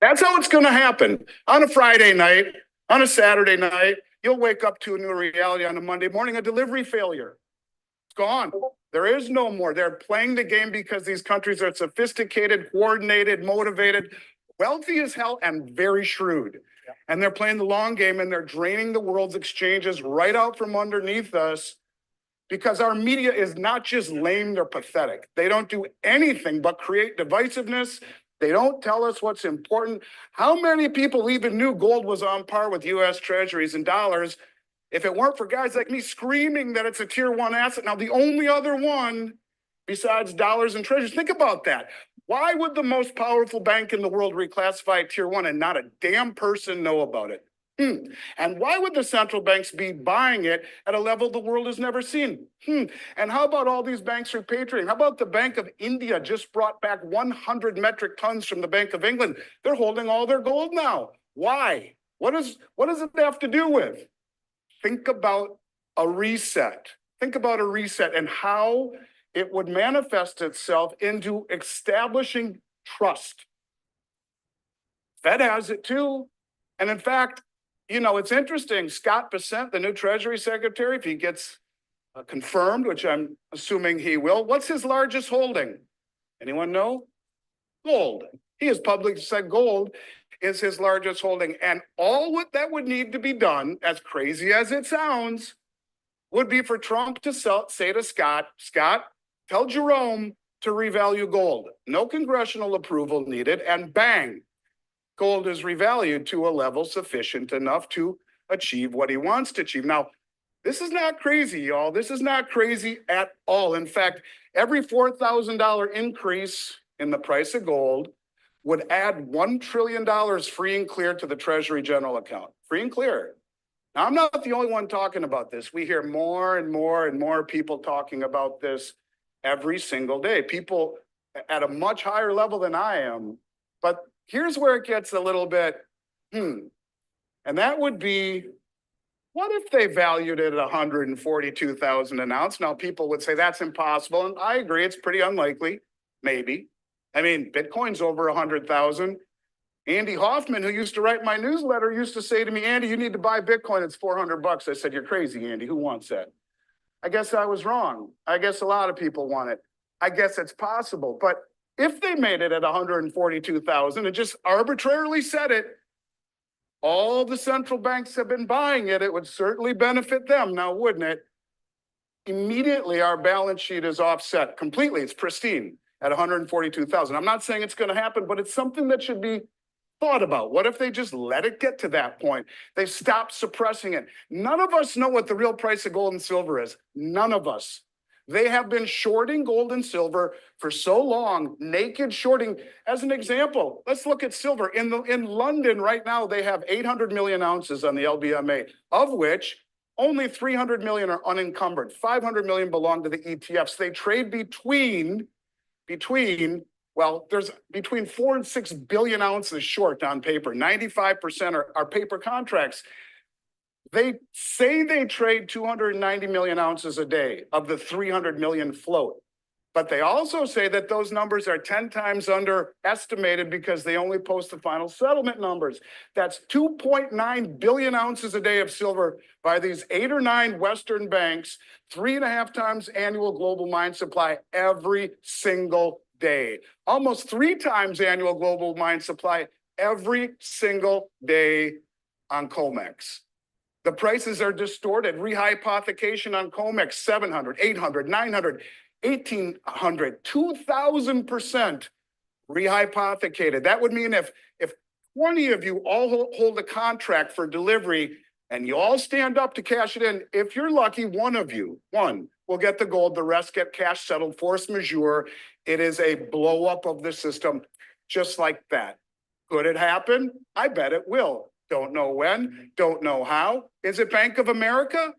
That's how it's going to happen. On a Friday night, on a Saturday night, you'll wake up to a new reality on a Monday morning, a delivery failure. It's gone. There is no more. They're playing the game because these countries are sophisticated, coordinated, motivated, wealthy as hell, and very shrewd. And they're playing the long game, and they're draining the world's exchanges right out from underneath us because our media is not just lame, they're pathetic. They don't do anything but create divisiveness. They don't tell us what's important. How many people even knew gold was on par with US treasuries and dollars if it weren't for guys like me screaming that it's a tier one asset? Now, the only other one besides dollars and treasuries, think about that. Why would the most powerful bank in the world reclassify tier one and not a damn person know about it? And why would the central banks be buying it at a level the world has never seen? And how about all these banks repatriating? How about the Bank of India just brought back 100 metric tons from the Bank of England? They're holding all their gold now. Why? What does it have to do with? Think about a reset. Think about a reset and how it would manifest itself into establishing trust. Fed has it too. And in fact, you know, it's interesting. Scott Bessent, the new Treasury Secretary, if he gets confirmed, which I'm assuming he will, what's his largest holding? Anyone know? Gold. He has publicly said gold is his largest holding. And all what that would need to be done, as crazy as it sounds, would be for Trump to say to Scott, tell Jerome to revalue gold. No congressional approval needed, and bang, gold is revalued to a level sufficient enough to achieve what he wants to achieve. Now, this is not crazy, y'all. This is not crazy at all. In fact, every $4,000 increase in the price of gold would add $1 trillion free and clear to the Treasury general account. Free and clear. Now, I'm not the only one talking about this. We hear more and more and more people talking about this every single day. People at a much higher level than I am. But here's where it gets a little bit, and that would be, what if they valued it at 142,000 an ounce? Now, people would say that's impossible, and I agree, it's pretty unlikely, maybe. I mean, Bitcoin's over 100,000. Andy Hoffman, who used to write my newsletter, used to say to me, Andy, you need to buy Bitcoin, it's 400 bucks. I said, you're crazy, Andy, who wants that? I guess I was wrong. I guess a lot of people want it. I guess it's possible, but if they made it at 142,000 and just arbitrarily set it, all the central banks have been buying it. It would certainly benefit them now, wouldn't it? Immediately, our balance sheet is offset completely. It's pristine at 142,000. I'm not saying it's going to happen, but it's something that should be thought about. What if they just let it get to that point? They stop suppressing it. None of us know what the real price of gold and silver is. None of us. They have been shorting gold and silver for so long, naked shorting. As an example, let's look at silver. In London right now, they have 800 million ounces on the LBMA, of which only 300 million are unencumbered. 500 million belong to the ETFs. They trade between there's between 4 and 6 billion ounces short on paper. 95% are paper contracts. They say they trade 290 million ounces a day of the 300 million float. But they also say that those numbers are 10 times underestimated because they only post the final settlement numbers. That's 2.9 billion ounces a day of silver by these 8 or 9 Western banks, 3.5 times annual global mine supply every single day. Almost 3 times annual global mine supply every single day on COMEX. The prices are distorted. Rehypothecation on COMEX, 700, 800, 900, 1,800, 2,000% rehypothecated. That would mean if 20 of you all hold a contract for delivery and you all stand up to cash it in, if you're lucky, one will get the gold, the rest get cash settled, force majeure. It is a blow up of the system just like that. Could it happen? I bet it will. Don't know when, don't know how. Is it Bank of America?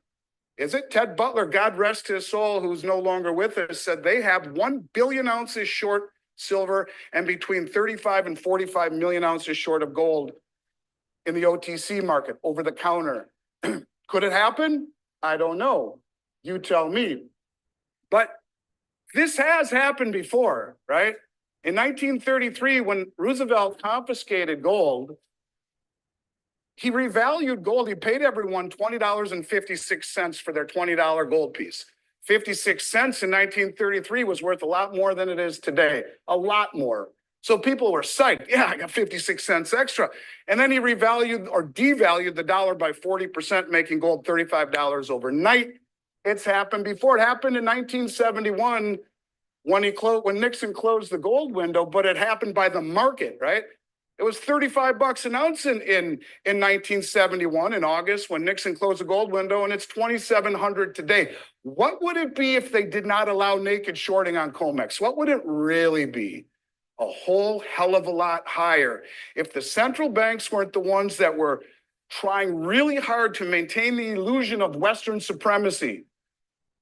Is it? Ted Butler, God rest his soul, who's no longer with us, said they have 1 billion ounces short silver and between 35 and 45 million ounces short of gold in the OTC market, over the counter. Could it happen? I don't know. You tell me. But this has happened before, right? In 1933, when Roosevelt confiscated gold, he revalued gold. He paid everyone $20.56 for their $20 gold piece. 56 cents in 1933 was worth a lot more than it is today, a lot more. So people were psyched. Yeah, I got 56 cents extra. And then he revalued or devalued the dollar by 40%, making gold $35 overnight. It's happened before. It happened in 1971 when Nixon closed the gold window, but it happened by the market, right? It was 35 bucks an ounce in 1971 in August when Nixon closed the gold window, and it's 2,700 today. What would it be if they did not allow naked shorting on COMEX? What would it really be? A whole hell of a lot higher. If the central banks weren't the ones that were trying really hard to maintain the illusion of Western supremacy,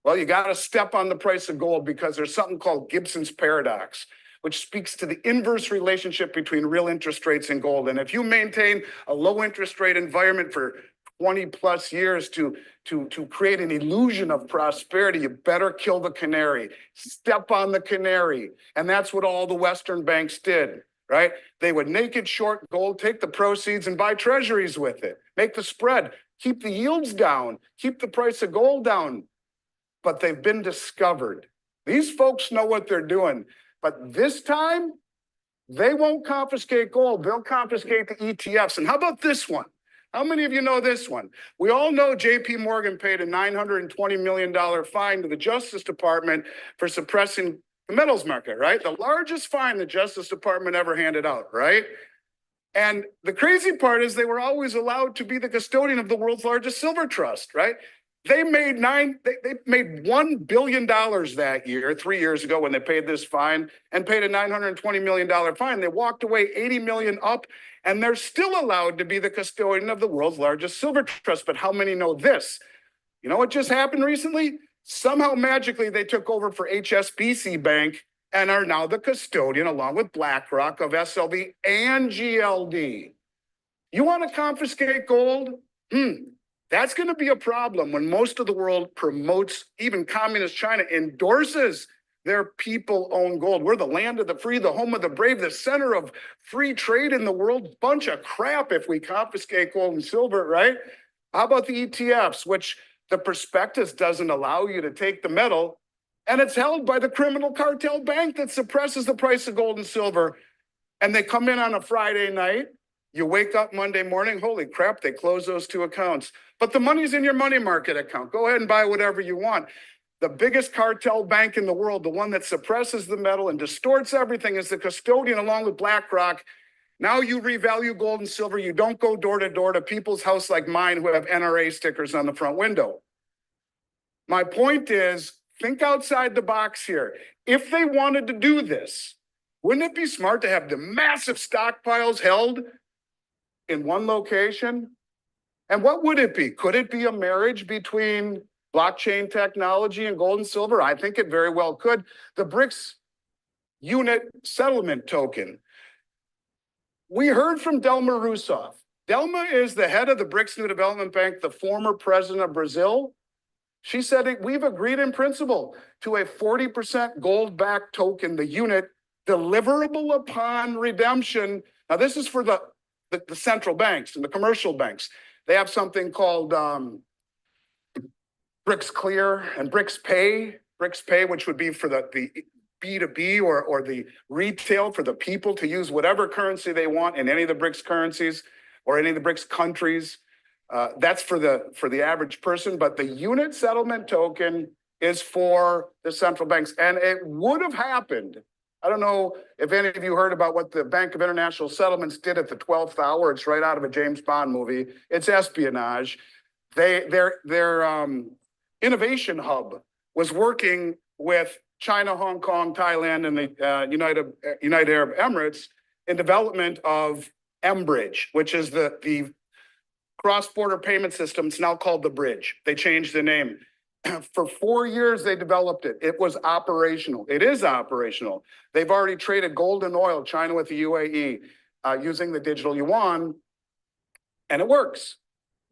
well, you got to step on the price of gold because there's something called Gibson's paradox, which speaks to the inverse relationship between real interest rates and gold. And if you maintain a low interest rate environment for 20 plus years to create an illusion of prosperity, you better kill the canary, step on the canary. And that's what all the Western banks did, right? They would naked short gold, take the proceeds and buy treasuries with it, make the spread, keep the yields down, keep the price of gold down. But they've been discovered. These folks know what they're doing. But this time, they won't confiscate gold. They'll confiscate the ETFs. And how about this one? How many of you know this one? We all know JP Morgan paid a $920 million fine to the Justice Department for suppressing the metals market, right? The largest fine the Justice Department ever handed out, right? And the crazy part is they were always allowed to be the custodian of the world's largest silver trust, right? They made $1 billion that year, 3 years ago when they paid this fine and paid a $920 million fine. They walked away 80 million up, and they're still allowed to be the custodian of the world's largest silver trust. But how many know this? You know what just happened recently? Somehow magically they took over for HSBC Bank and are now the custodian along with BlackRock of SLV and GLD. You want to confiscate gold? That's going to be a problem when most of the world promotes, even communist China endorses their people-owned gold. We're the land of the free, the home of the brave, the center of free trade in the world. Bunch of crap if we confiscate gold and silver, right? How about the ETFs, which the prospectus doesn't allow you to take the metal, and it's held by the criminal cartel bank that suppresses the price of gold and silver, and they come in on a Friday night. You wake up Monday morning, holy crap, they close those two accounts. But the money's in your money market account. Go ahead and buy whatever you want. The biggest cartel bank in the world, the one that suppresses the metal and distorts everything, is the custodian along with BlackRock. Now you revalue gold and silver. You don't go door to door to people's house like mine who have NRA stickers on the front window. My point is, think outside the box here. If they wanted to do this, wouldn't it be smart to have the massive stockpiles held in one location? And what would it be? Could it be a marriage between blockchain technology and gold and silver? I think it very well could. The BRICS unit settlement token. We heard from Dilma Rousseff. Dilma is the head of the BRICS New Development Bank, the former president of Brazil. She said, we've agreed in principle to a 40% gold-backed token, the unit, deliverable upon redemption. Now, this is for the central banks and the commercial banks. They have something called BRICS Clear and BRICS Pay. BRICS Pay, which would be for the B2B or the retail for the people to use whatever currency they want in any of the BRICS currencies or any of the BRICS countries. That's for the average person, but the unit settlement token is for the central banks. And it would have happened. I don't know if any of you heard about what the Bank of International Settlements did at the 12th hour. It's right out of a James Bond movie. It's espionage. Their innovation hub was working with China, Hong Kong, Thailand, and the United Arab Emirates in development of mBridge, which is the cross-border payment system. It's now called the Bridge. They changed the name. For 4 years, they developed it. It was operational. It is operational. They've already traded gold and oil, China with the UAE, using the digital yuan, and it works.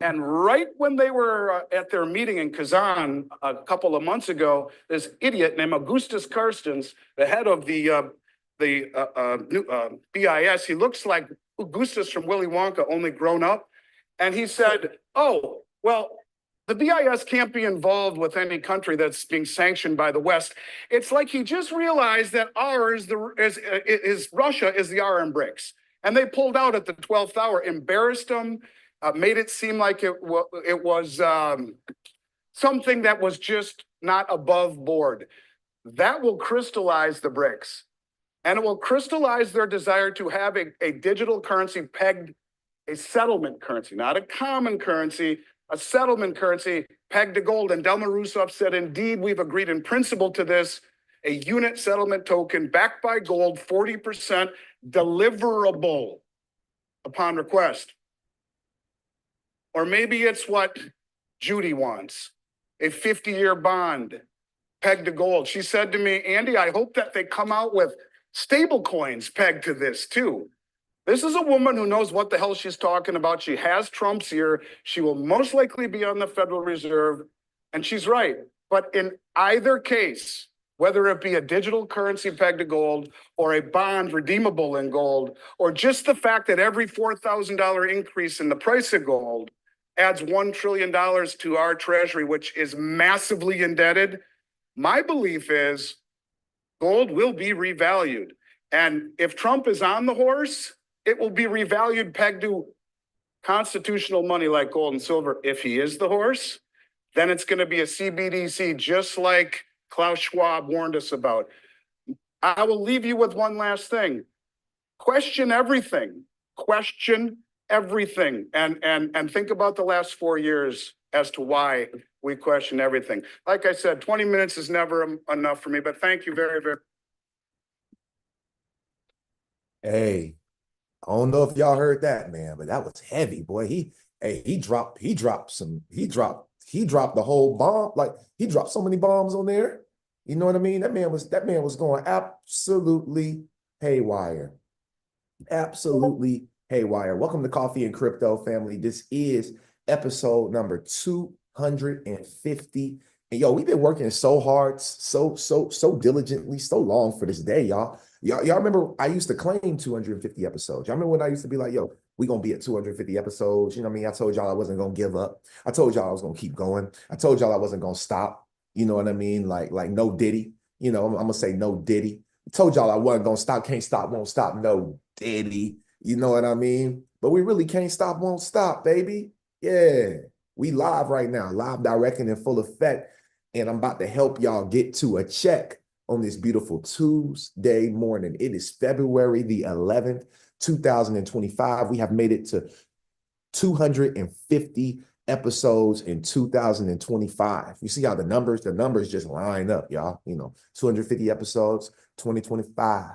And right when they were at their meeting in Kazan a couple of months ago, this idiot named Augustus Carstens, the head of the the BIS. He looks like Augustus from Willy Wonka, only grown up. And he said, oh, well, the BIS can't be involved with any country that's being sanctioned by the West. It's like he just realized that Russia is the R in BRICS. And they pulled out at the 12th hour, embarrassed him, made it seem like it was something that was just not above board. That will crystallize the BRICS. And it will crystallize their desire to have a digital currency pegged, a settlement currency, not a common currency, a settlement currency pegged to gold. And Delma Rousseff said, indeed, we've agreed in principle to this, a unit settlement token backed by gold, 40% deliverable upon request. Or maybe it's what Judy wants, a 50-year bond pegged to gold. She said to me, Andy, I hope that they come out with stable coins pegged to this too. This is a woman who knows what the hell she's talking about. She has Trump's ear. She will most likely be on the Federal Reserve, and she's right. But in either case, whether it be a digital currency pegged to gold or a bond redeemable in gold, or just the fact that every $4,000 increase in the price of gold adds $1 trillion to our treasury, which is massively indebted, my belief is gold will be revalued. And if Trump is on the horse, it will be revalued pegged to constitutional money like gold and silver. If he is the horse, then it's going to be a CBDC, just like Klaus Schwab warned us about. I will leave you with one last thing. Question everything. Question everything. And think about the last 4 years as to why we question everything. Like I said, 20 minutes is never enough for me, but thank you very, very. Hey, I don't know if y'all heard that, man, but that was heavy, boy. He dropped the whole bomb. Like, he dropped so many bombs on there. You know what I mean? That man was going absolutely haywire. Absolutely haywire. Welcome to Coffee and Crypto, family. This is episode number 250. And yo, we've been working so hard, so diligently, so long for this day, y'all. Y'all remember I used to claim 250 episodes. Y'all remember when I used to be like, yo, we gonna be at 250 episodes. You know what I mean? I told y'all I wasn't gonna give up. I told y'all I was gonna keep going. I told y'all I wasn't gonna stop. You know what I mean? Like no Diddy. You know, I'm gonna say no Diddy. I told y'all I wasn't gonna stop, can't stop, won't stop, no Diddy. You know what I mean? But we really can't stop, won't stop, baby. Yeah. We live right now, live, direct, and in full effect. And I'm about to help y'all get to a check on this beautiful Tuesday morning. It is February the 11th, 2025. We have made it to 250 episodes in 2025. You see how the numbers just line up, y'all. You know, 250 episodes, 2025.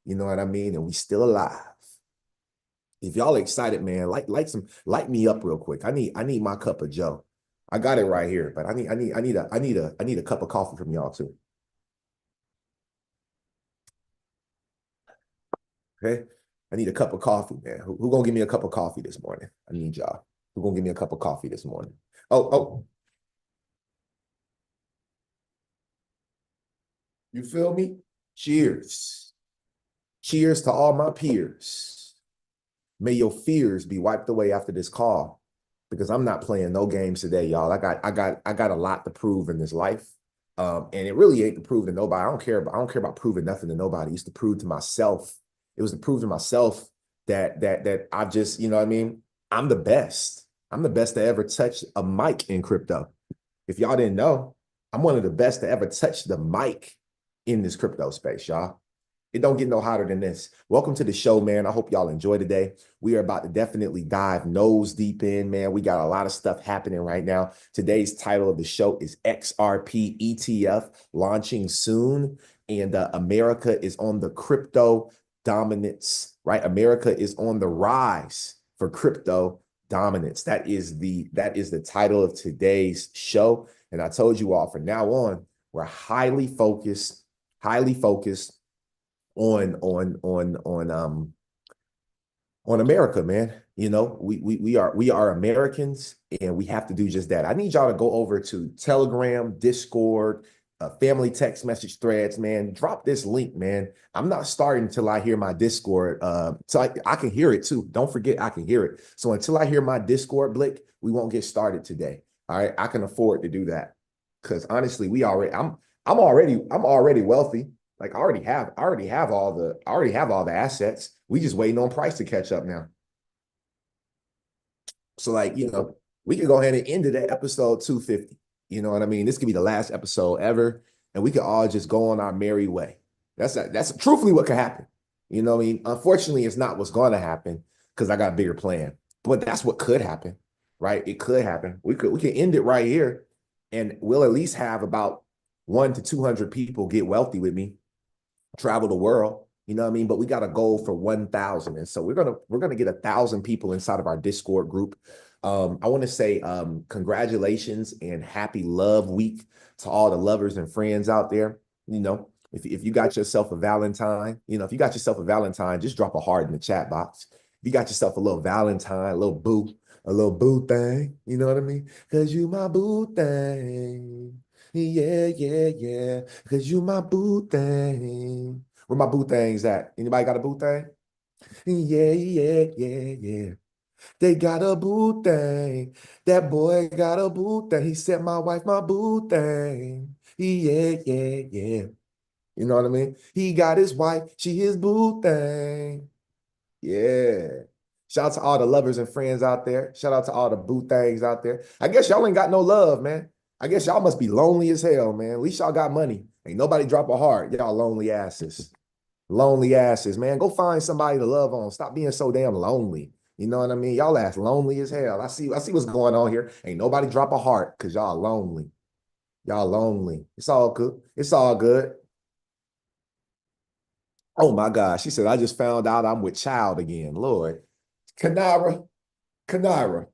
You know what I mean? And we still alive. If y'all excited, man, light me up real quick. I need my cup of Joe. I got it right here, but I need a cup of coffee from y'all too. Okay, I need a cup of coffee, man. Who gonna give me a cup of coffee this morning? I need y'all. Who gonna give me a cup of coffee this morning? Oh, you feel me? Cheers. Cheers to all my peers. May your fears be wiped away after this call, because I'm not playing no games today, y'all. I got a lot to prove in this life. And it really ain't to prove to nobody. I don't care about proving nothing to nobody. It's to prove to myself. It was to prove to myself that I've just, you know what I mean? I'm the best. I'm the best to ever touch a mic in crypto. If y'all didn't know, I'm one of the best to ever touch the mic in this crypto space, y'all. It don't get no hotter than this. Welcome to the show, man. I hope y'all enjoy today. We are about to definitely dive nose deep in, man. We got a lot of stuff happening right now. Today's title of the show is XRP ETF launching soon. And America is on the crypto dominance, right? America is on the rise for crypto dominance. That is the title of today's show. And I told you all, from now on, we're highly focused on America, man. You know, we are Americans, and we have to do just that. I need y'all to go over to Telegram, Discord, family text message threads, man. Drop this link, man. I'm not starting until I hear my Discord. So I can hear it too. Don't forget, I can hear it. So until I hear my Discord blick, we won't get started today. All right, I can afford to do that because honestly, I'm already wealthy. Like I already have all the assets. We just waiting on price to catch up now. So like, we can go ahead and end it at episode 250. You know what I mean? This could be the last episode ever, and we could all just go on our merry way. That's truthfully what could happen. You know what I mean? Unfortunately, it's not what's going to happen because I got a bigger plan. But that's what could happen, right? It could happen. We can end it right here, and we'll at least have about 100 to 200 people get wealthy with me, travel the world. You know what I mean? But we got a goal for 1,000. And so we're gonna get 1,000 people inside of our Discord group. I want to say congratulations and happy love week to all the lovers and friends out there. If you got yourself a Valentine, if you got yourself a Valentine, just drop a heart in the chat box. If you got yourself a little Valentine, a little boo thing, you know what I mean? Cause you my boo thing. Yeah, yeah, yeah. Cause you my boo thing. Where my boo things at? Anybody got a boo thing? Yeah, yeah, yeah, yeah. They got a boo thing. That boy got a boo thing. He said my wife my boo thing. Yeah, yeah, yeah. You know what I mean? He got his wife, she his boo thing. Yeah. Shout out to all the lovers and friends out there. Shout out to all the boo things out there. I guess y'all ain't got no love, man. I guess y'all must be lonely as hell, man. At least y'all got money. Ain't nobody drop a heart. Y'all lonely asses. Lonely asses, man. Go find somebody to love on. Stop being so damn lonely. You know what I mean? Y'all ass lonely as hell. I see what's going on here. Ain't nobody drop a heart because y'all lonely. Y'all lonely. It's all good. It's all good. Oh my God. She said, I just found out I'm with child again. Lord. Kanara, Kanara,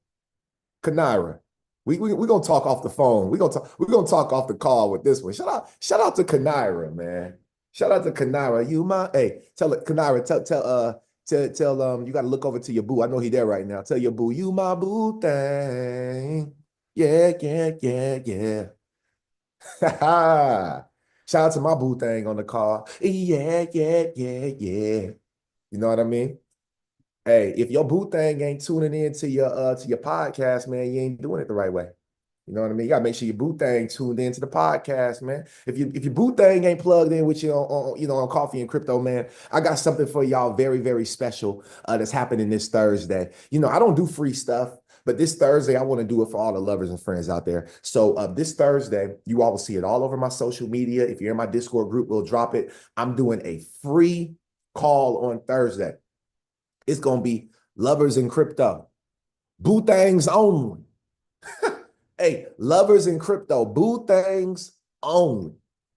Kanara. We gonna talk off the phone. We're gonna talk off the call with this one. Shout out to Kanira, man. Shout out to Kanira. Tell it, Kanira, tell you gotta look over to your boo. I know he there right now. Tell your boo, you my boo thing. Yeah, yeah, yeah, yeah. Shout out to my boo thing on the call. Yeah, yeah, yeah, yeah. You know what I mean? Hey, if your boo thing ain't tuning in to your podcast, man, you ain't doing it the right way. You know what I mean? You gotta make sure your boo thing tuned into the podcast, man. If your boo thing ain't plugged in with you on Coffee and Crypto, man, I got something for y'all very, very special that's happening this Thursday. I don't do free stuff, but this Thursday I want to do it for all the lovers and friends out there. So this Thursday, you all will see it all over my social media. If you're in my Discord group, we'll drop it. I'm doing a free call on Thursday. It's going to be lovers in crypto. Boo things only. Hey, lovers in crypto. Boo things only.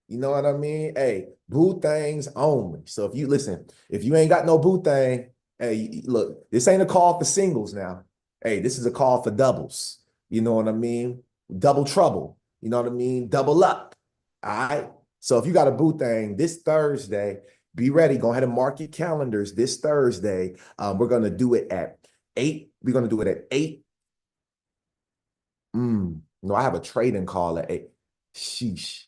You know what I mean? Hey, boo things only. So if you ain't got no boo thing, hey, look, this ain't a call for singles now. Hey, this is a call for doubles. You know what I mean? Double trouble. You know what I mean? Double up. All right. So if you got a boo thing this Thursday, be ready. Go ahead and mark your calendars this Thursday. We're going to do it at 8. We're going to do it at 8. No, I have a trading call at 8. Sheesh.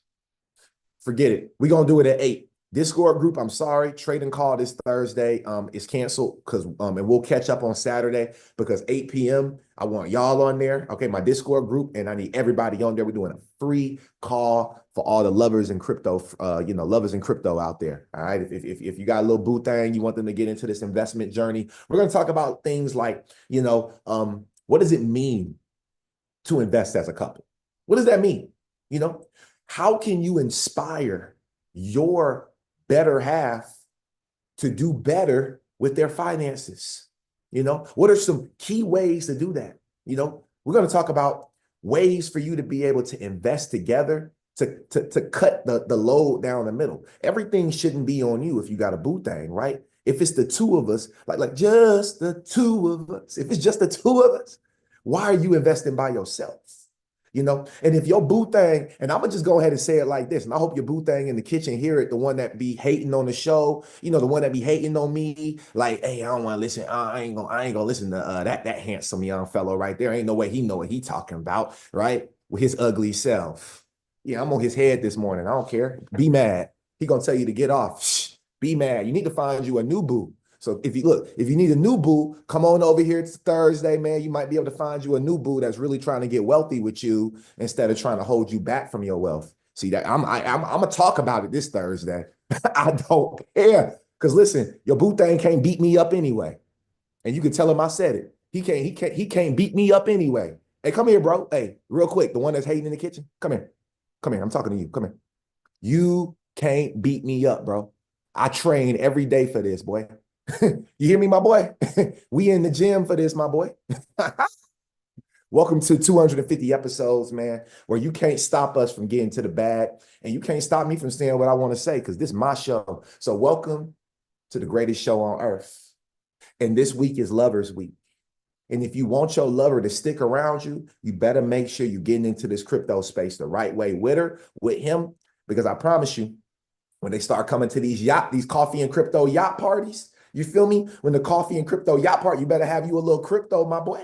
Forget it. We're going to do it at 8. Discord group, I'm sorry. Trading call this Thursday is canceled because and we'll catch up on Saturday because 8 p.m. I want y'all on there. Okay, my Discord group, and I need everybody on there. We're doing a free call for all the lovers in crypto, lovers in crypto out there. All right. If you got a little boo thing, you want them to get into this investment journey. We're going to talk about things like, what does it mean to invest as a couple? What does that mean? How can you inspire your better half to do better with their finances? What are some key ways to do that? We're going to talk about ways for you to be able to invest together to cut the load down the middle. Everything shouldn't be on you if you got a boo thing, right? If it's the two of us, like just the two of us, if it's just the two of us, why are you investing by yourself? And if your boo thing, and I'm gonna just go ahead and say it like this, and I hope your boo thing in the kitchen hear it, the one that be hating on the show, the one that be hating on me, like, hey, I don't want to listen. I ain't gonna listen to that handsome young fellow right there. Ain't no way he know what he talking about, right? With his ugly self. Yeah, I'm on his head this morning. I don't care. Be mad. He gonna tell you to get off. Shh, be mad. You need to find you a new boo. So if you need a new boo, come on over here. It's Thursday, man. You might be able to find you a new boo that's really trying to get wealthy with you instead of trying to hold you back from your wealth. See that I'm gonna talk about it this Thursday. I don't care. Cause listen, your boo thing can't beat me up anyway. And you can tell him I said it. He can't beat me up anyway. Hey, come here, bro. Hey, real quick, the one that's hating in the kitchen. Come here. Come here. I'm talking to you. Come here. You can't beat me up, bro. I train every day for this, boy. You hear me, my boy? We in the gym for this, my boy. Welcome to 250 episodes, man, where you can't stop us from getting to the bag and you can't stop me from saying what I want to say because this is my show. So welcome to the greatest show on earth. And this week is Lovers Week. And if you want your lover to stick around you, you better make sure you're getting into this crypto space the right way with her, with him, because I promise you, when they start coming to these coffee and crypto yacht parties, you feel me? When the coffee and crypto yacht party, you better have you a little crypto, my boy.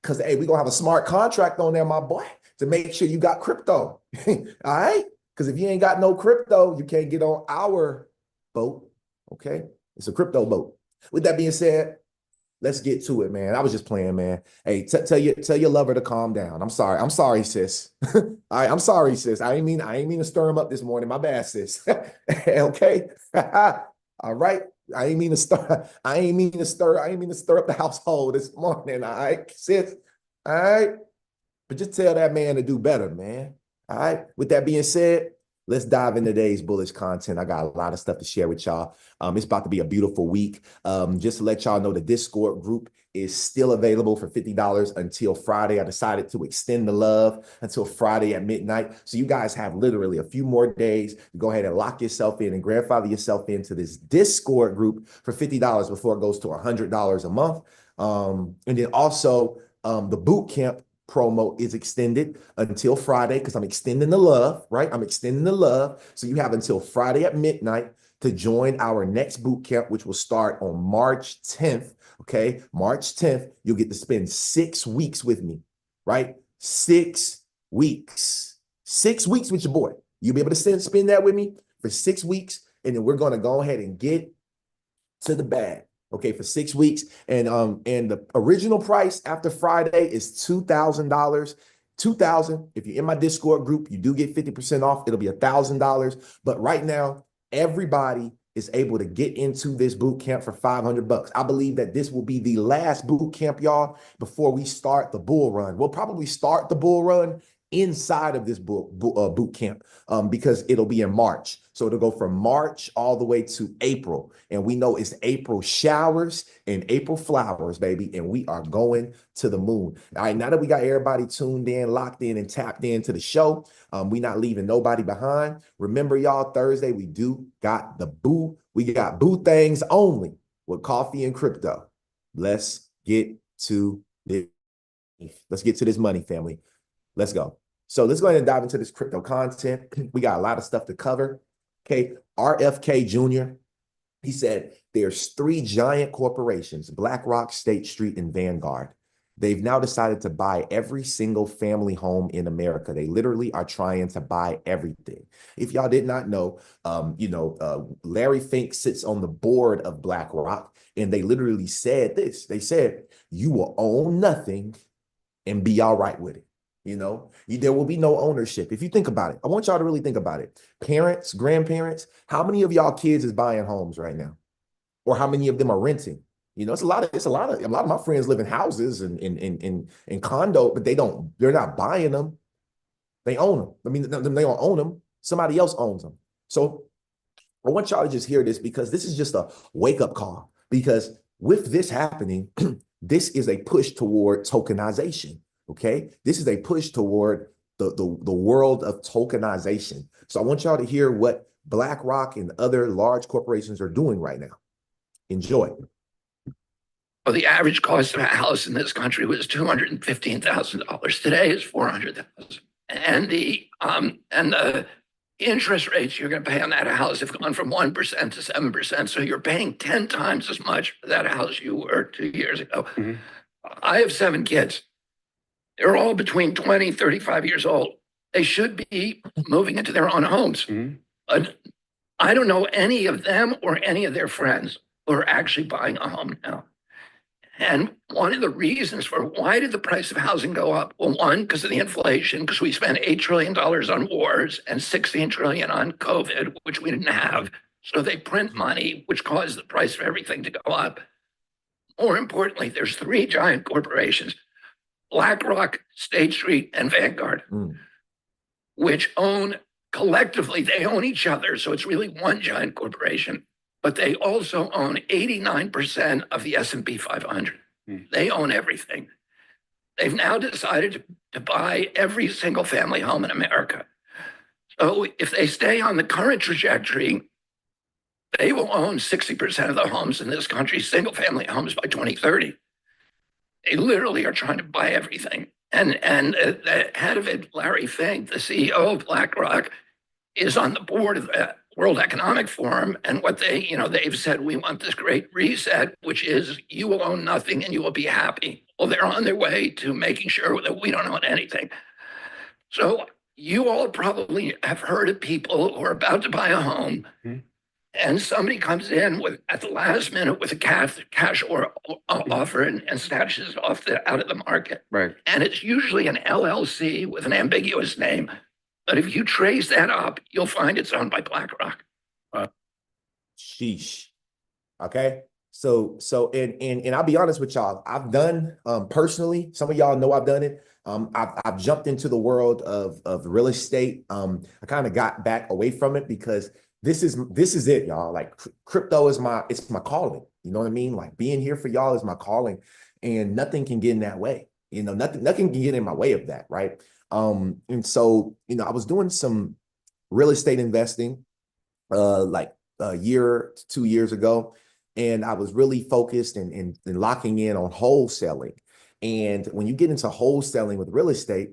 Because, hey, we're going to have a smart contract on there, my boy, to make sure you got crypto. All right? Because if you ain't got no crypto, you can't get on our boat. Okay? It's a crypto boat. With that being said, let's get to it, man. I was just playing, man. Hey, tell your lover to calm down. I'm sorry, sis. All right, I'm sorry, sis. I ain't mean to stir him up this morning. My bad, sis. Okay. All right. I ain't mean to stir up the household this morning. All right, sis. All right. But just tell that man to do better, man. All right. With that being said, let's dive into today's bullish content. I got a lot of stuff to share with y'all. It's about to be a beautiful week. Just to let y'all know, the Discord group is still available for $50 until Friday. I decided to extend the love until Friday at midnight. So you guys have literally a few more days to go ahead and lock yourself in and grandfather yourself into this Discord group for $50 before it goes to $100 a month. And then also the boot camp promo is extended until Friday because I'm extending the love, right? I'm extending the love. So you have until Friday at midnight to join our next boot camp, which will start on March 10th. Okay. March 10th, you'll get to spend 6 weeks with me, right? 6 weeks. 6 weeks with your boy. You'll be able to spend that with me for 6 weeks. And then we're going to go ahead and get to the bag. Okay, for 6 weeks. And the original price after Friday is $2,000. $2,000. If you're in my Discord group, you do get 50% off. It'll be $1,000. But right now, everybody is able to get into this boot camp for $500. I believe that this will be the last boot camp, y'all, before we start the bull run. We'll probably start the bull run inside of this boot camp because it'll be in March. So it'll go from March all the way to April. And we know it's April showers and April flowers, baby. And we are going to the moon. All right, now that we got everybody tuned in, locked in, and tapped into the show, we not leaving nobody behind. Remember, y'all, Thursday, we got boo things only with coffee and crypto. Let's get to this. Let's get to this money, family. Let's go. So let's go ahead and dive into this crypto content. We got a lot of stuff to cover. Okay, RFK Jr., he said there's 3 giant corporations, BlackRock, State Street, and Vanguard. They've now decided to buy every single family home in America. They literally are trying to buy everything. If y'all did not know, Larry Fink sits on the board of BlackRock, and they literally said this. They said, you will own nothing and be all right with it. There will be no ownership. If you think about it, I want y'all to really think about it. Parents, grandparents, how many of y'all kids is buying homes right now? Or how many of them are renting? It's a lot of my friends live in houses and in condo, but they're not buying them. They own them. I mean, they don't own them. Somebody else owns them. So I want y'all to just hear this because this is just a wake-up call. Because with this happening, this is a push toward tokenization. Okay, this is a push toward the world of tokenization. So I want y'all to hear what BlackRock and other large corporations are doing right now. Enjoy. Well, the average cost of a house in this country was $215,000. Today is $400,000, and the interest rates you're going to pay on that house have gone from 1% to 7%. So you're paying 10 times as much for that house you were 2 years ago. Mm-hmm. I have 7 kids. They're all between 20 and 35 years old. they should be moving into their own homes. Mhm. But I don't know any of them or any of their friends who are actually buying a home now. And one of the reasons for why did the price of housing go up? Well, one, because of the inflation, because we spent $8 trillion on wars and 16 trillion on COVID, which we didn't have. So they print money, which caused the price of everything to go up. More importantly, there's three giant corporations, BlackRock, State Street, and Vanguard, which own collectively, they own each other. So it's really one giant corporation, but they also own 89% of the S&P 500. They own everything. They've now decided to buy every single family home in America. So if they stay on the current trajectory, they will own 60% of the homes in this country, single family homes, by 2030. They literally are trying to buy everything. And the head of it, Larry Fink, the CEO of BlackRock, is on the board of the World Economic Forum. And what they've said, we want this great reset, which is you will own nothing and you will be happy. Well, they're on their way to making sure that we don't own anything. So you all probably have heard of people who are about to buy a home, and somebody comes in at the last minute with a cash offer and snatches off out of the market. Right. And it's usually an LLC with an ambiguous name. But if you trace that up, you'll find it's owned by BlackRock. Sheesh. Okay. So and I'll be honest with y'all. I've done personally, some of y'all know I've done it. I've jumped into the world of real estate. I kind of got back away from it because this is it, y'all. Like crypto is my calling. You know what I mean? Like being here for y'all is my calling, and nothing can get in that way. You know, nothing can get in my way of that, right? And so, I was doing some real estate investing like a year to 2 years ago, and I was really focused and locking in on wholesaling. And when you get into wholesaling with real estate,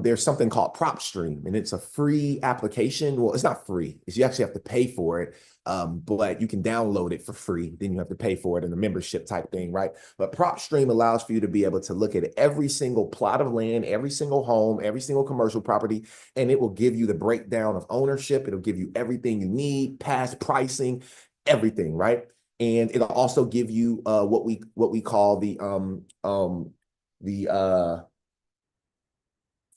there's something called PropStream, and it's a free application. Well, it's not free. You actually have to pay for it, but you can download it for free. Then you have to pay for it in a membership type thing, right? But PropStream allows for you to be able to look at every single plot of land, every single home, every single commercial property, and it will give you the breakdown of ownership. It'll give you everything you need, past pricing, everything, right? And it'll also give you what we call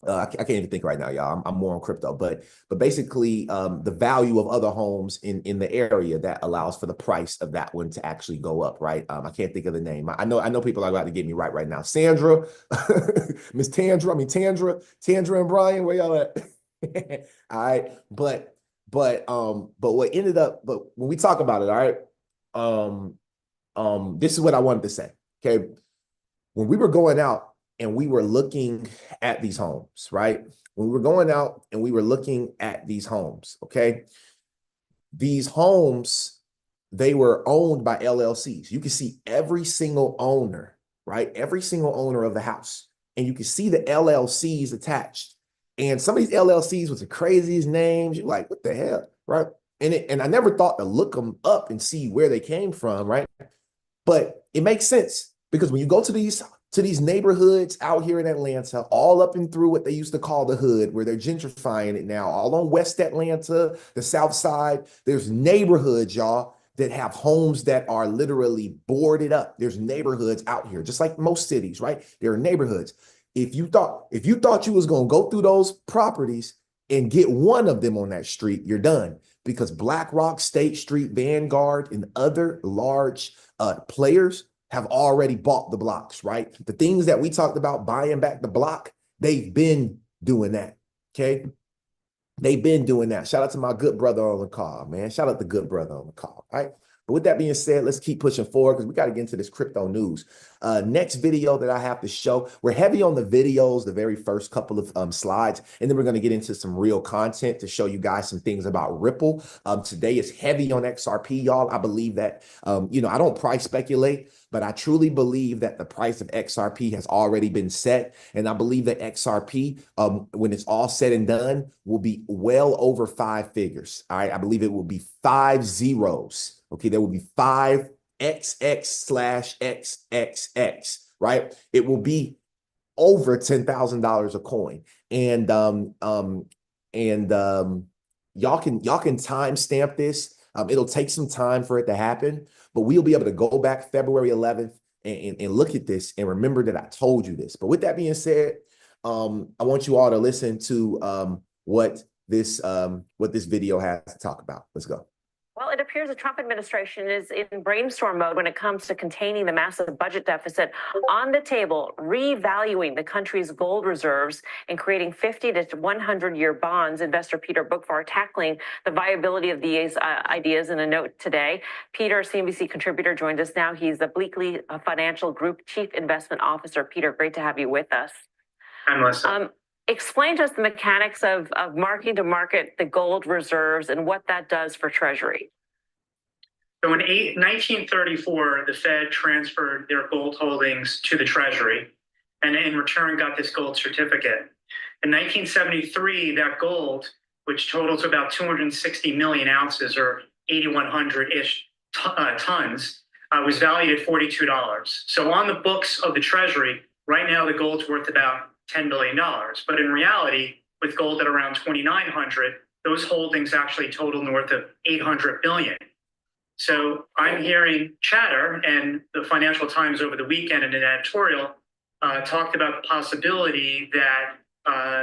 I can't even think right now, y'all. I'm more on crypto, but basically the value of other homes in the area that allows for the price of that one to actually go up, right? I can't think of the name. I know people are about to get me right now. Sandra, Miss Tandra, Tandra and Brian, where y'all at? All right, but what ended up, but when we talk about it, all right, this is what I wanted to say. Okay, when we were going out and we were looking at these homes, right? When we were going out and we were looking at these homes, okay? These homes, they were owned by LLCs. You can see every single owner, right? Every single owner of the house. And you can see the LLCs attached. And some of these LLCs with the craziest names, you're like, what the hell, right? And I never thought to look them up and see where they came from, right? But it makes sense because when you go to these neighborhoods out here in Atlanta, all up and through what they used to call the hood, where they're gentrifying it now, all on West Atlanta, the South Side, there's neighborhoods, y'all, that have homes that are literally boarded up. There's neighborhoods out here, just like most cities, right? There are neighborhoods. If you thought you was going to go through those properties and get one of them on that street, you're done. Because BlackRock, State Street, Vanguard, and other large players have already bought the blocks, right? The things that we talked about, buying back the block, they've been doing that, okay? They've been doing that. Shout out to my good brother on the call, man. Shout out to good brother on the call, right? But with that being said, let's keep pushing forward because we got to get into this crypto news. Next video that I have to show, we're heavy on the videos, the very first couple of slides, and then we're going to get into some real content to show you guys some things about Ripple. Today is heavy on XRP, y'all. I believe that, I don't price speculate, but I truly believe that the price of XRP has already been set. And I believe that XRP, when it's all said and done, will be well over 5 figures. All right. I believe it will be 5 zeros. Okay. There will be 5 XX/XXX, right? It will be over $10,000 a coin. And y'all can timestamp this. It'll take some time for it to happen, but we'll be able to go back February 11th and look at this and remember that I told you this. But with that being said, I want you all to listen to what this video has to talk about. Let's go. Well, it appears the Trump administration is in brainstorm mode when it comes to containing the massive budget deficit. On the table, revaluing the country's gold reserves and creating 50 to 100-year bonds. Investor Peter Bookvar tackling the viability of these ideas in a note today. Peter, CNBC contributor, joined us now. He's the Bleakley Financial Group Chief Investment Officer. Peter, great to have you with us. I'm listening. Explain to us the mechanics of marking to market the gold reserves and what that does for Treasury. So in 1934, the Fed transferred their gold holdings to the Treasury and in return got this gold certificate. In 1973, that gold, which totals about 260 million ounces or 8,100-ish tons, was valued at $42. So on the books of the Treasury, right now the gold's worth about $10 billion. But in reality, with gold at around 2,900, those holdings actually total north of 800 billion. So I'm hearing chatter, and the Financial Times over the weekend in an editorial talked about the possibility that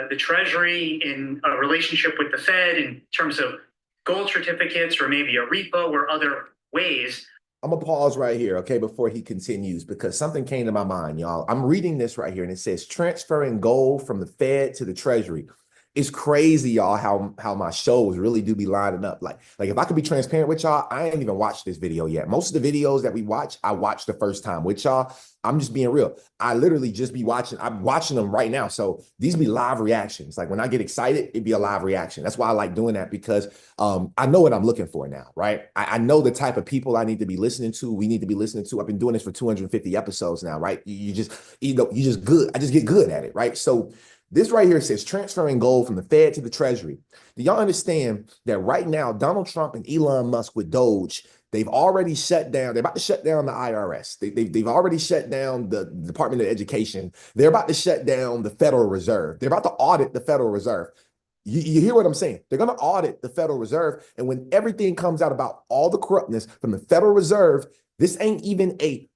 the Treasury, in a relationship with the Fed in terms of gold certificates or maybe a repo or other ways. I'm gonna pause right here, okay, before he continues, because something came to my mind, y'all. I'm reading this right here, and it says transferring gold from the Fed to the Treasury. It's crazy, y'all, how my shows really do be lining up. Like if I could be transparent with y'all, I ain't even watched this video yet. Most of the videos that we watch, I watched the first time with y'all. I'm just being real. I literally just be watching. I'm watching them right now. So these be live reactions. Like when I get excited, it'd be a live reaction. That's why I like doing that, because I know what I'm looking for now, right? I know the type of people I need to be listening to. We need to be listening to. I've been doing this for 250 episodes now, right? You just good. I just get good at it, right? So this right here says transferring gold from the Fed to the Treasury. Do y'all understand that right now, Donald Trump and Elon Musk with Doge, they've already shut down, they're about to shut down the IRS. They've already shut down the Department of Education. They're about to shut down the Federal Reserve. They're about to audit the Federal Reserve. You hear what I'm saying? They're going to audit the Federal Reserve. And when everything comes out about all the corruptness from the Federal Reserve, this ain't even a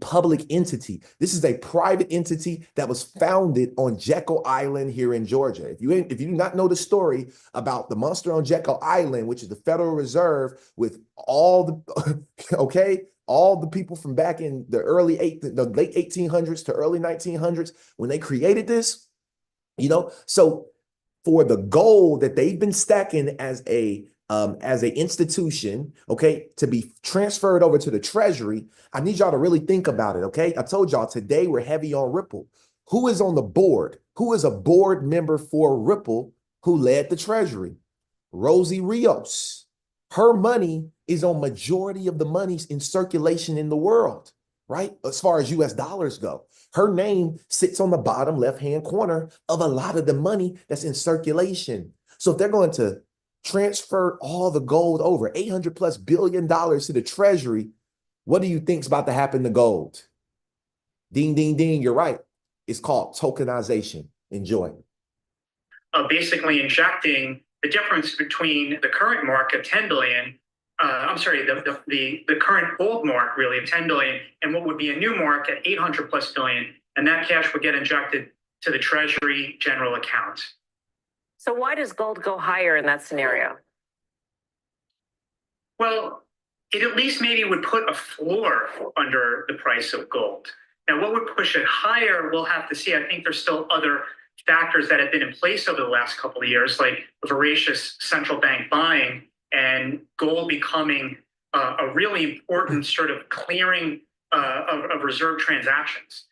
public entity. This is a private entity that was founded on Jekyll Island here in Georgia. If you do not know the story about the monster on Jekyll Island, which is the Federal Reserve, with all the all the people from back in the late 1800s to early 1900s, when they created this, so for the gold that they've been stacking as a institution, okay, to be transferred over to the Treasury, I need y'all to really think about it, okay? I told y'all today we're heavy on Ripple. Who is on the board? Who is a board member for Ripple who led the Treasury? Rosie Rios. Her money is on majority of the monies in circulation in the world, right? As far as US dollars go. Her name sits on the bottom left-hand corner of a lot of the money that's in circulation. So if they're going to transfer all the gold over $800+ billion to the Treasury, what do you think's about to happen to gold? Ding, ding, ding. You're right. It's called tokenization. Enjoy. Basically injecting the difference between the current mark of 10 billion, the current old mark really of 10 billion and what would be a new mark at 800+ billion. And that cash would get injected to the Treasury general account. So why does gold go higher in that scenario? Well, it at least maybe would put a floor under the price of gold. Now, what would push it higher, we'll have to see. I think there's still other factors that have been in place over the last couple of years, like voracious central bank buying and gold becoming a really important sort of clearing of reserve transactions.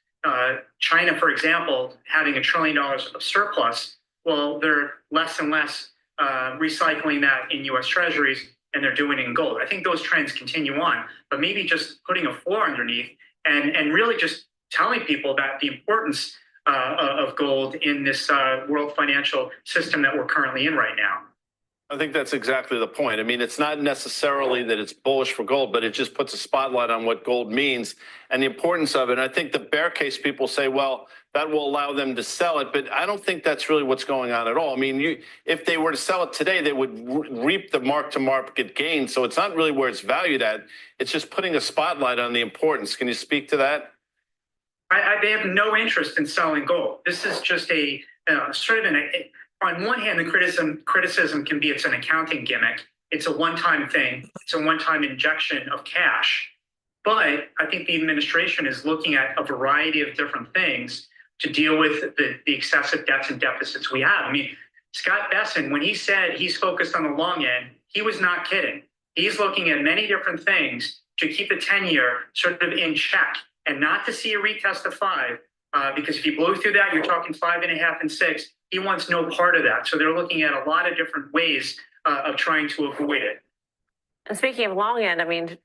China, for example, having $1 trillion of surplus, well, they're less and less recycling that in U.S. Treasuries, and they're doing it in gold. I think those trends continue on, but maybe just putting a floor underneath and really just telling people that the importance of gold in this world financial system that we're currently in right now. I think that's exactly the point. I mean, it's not necessarily that it's bullish for gold, but it just puts a spotlight on what gold means and the importance of it. And I think the bear case people say, well, that will allow them to sell it. But I don't think that's really what's going on at all. I mean, if they were to sell it today, they would reap the mark-to-market gain. So it's not really where it's valued at. It's just putting a spotlight on the importance. Can you speak to that? They have no interest in selling gold. This is just a sort of on one hand, the criticism can be it's an accounting gimmick. It's a one-time thing. It's a one-time injection of cash. But I think the administration is looking at a variety of different things to deal with the excessive debts and deficits we have. I mean, Scott Bessent, when he said he's focused on the long end, he was not kidding. He's looking at many different things to keep the 10-year sort of in check and not to see a retest of 5, because if you blow through that, you're talking 5.5 and 6. He wants no part of that. So they're looking at a lot of different ways of trying to avoid it. And speaking of long end, I mean,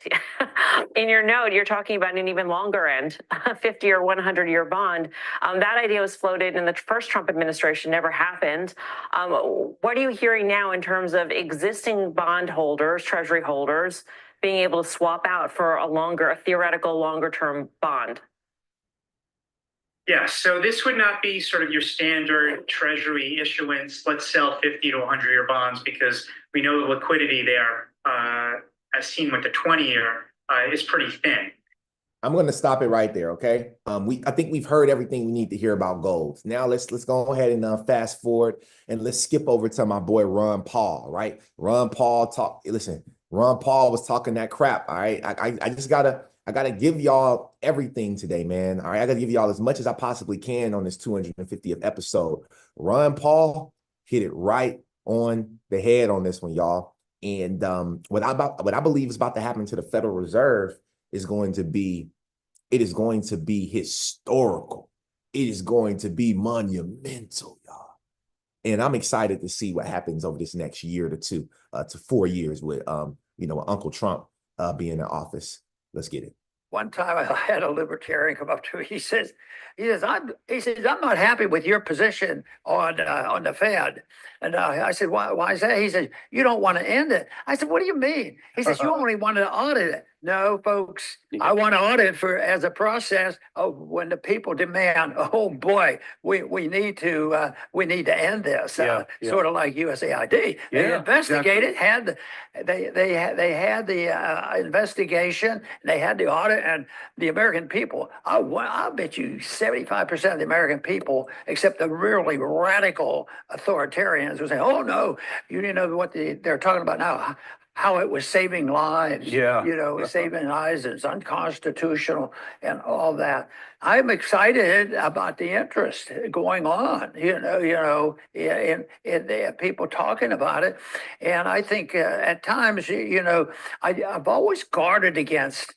in your note, you're talking about an even longer end, a 50 or 100-year bond. That idea was floated in the first Trump administration, never happened. What are you hearing now in terms of existing bond holders, treasury holders, being able to swap out for a theoretical longer-term bond? Yeah, so this would not be sort of your standard treasury issuance. Let's sell 50 to 100-year bonds because we know the liquidity there, as seen with the 20-year, is pretty thin. I'm going to stop it right there, okay? I think we've heard everything we need to hear about gold. Now let's go ahead and fast forward and let's skip over to my boy Ron Paul, right? Ron Paul was talking that crap, all right? I just gotta give y'all everything today, man. All right, I gotta give y'all as much as I possibly can on this 250th episode. Ron Paul hit it right on the head on this one, y'all. And what I believe is about to happen to the Federal Reserve is going to be historical. It is going to be monumental, y'all. And I'm excited to see what happens over this next year to 4 years with Uncle Trump being in office. Let's get it. One time I had a libertarian come up to me. He says, I'm not happy with your position on the Fed. And I said, why is that? He said, you don't want to end it. I said, what do you mean? He says, you only want to audit it. No, folks, I want to audit as a process of when the people demand, oh boy, we need to end this. Sort of like USAID. They investigated, they had the investigation, they had the audit, and the American people, I'll bet you 75% of the American people, except the really radical authoritarians, will say, oh no, you didn't know what they're talking about now. How it was saving lives, saving lives, it's unconstitutional and all that. I'm excited about the interest going on, in people talking about it. And I think at times, I've always guarded against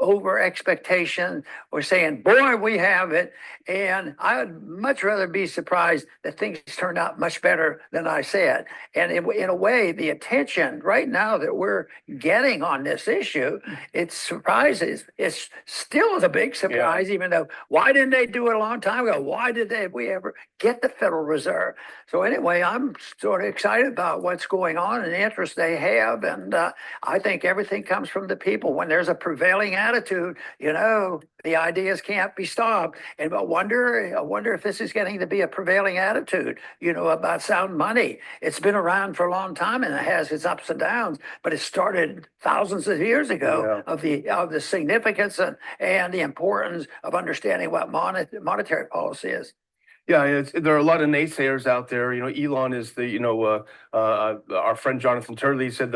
over expectation or saying, boy, we have it. And I would much rather be surprised that things turned out much better than I said. And in a way, the attention right now that we're getting on this issue, it surprises. It's still a big surprise, even though, why didn't they do it a long time ago? Why did we ever get the Federal Reserve? So anyway, I'm sort of excited about what's going on and the interest they have. And I think everything comes from the people. When there's a prevailing attitude, the ideas can't be stopped. And I wonder if this is getting to be a prevailing attitude, about sound money. It's been around for a long time and it has its ups and downs, but it started thousands of years ago of the significance and the importance of understanding what monetary policy is. Yeah, there are a lot of naysayers out there. Elon is our friend Jonathan Turley said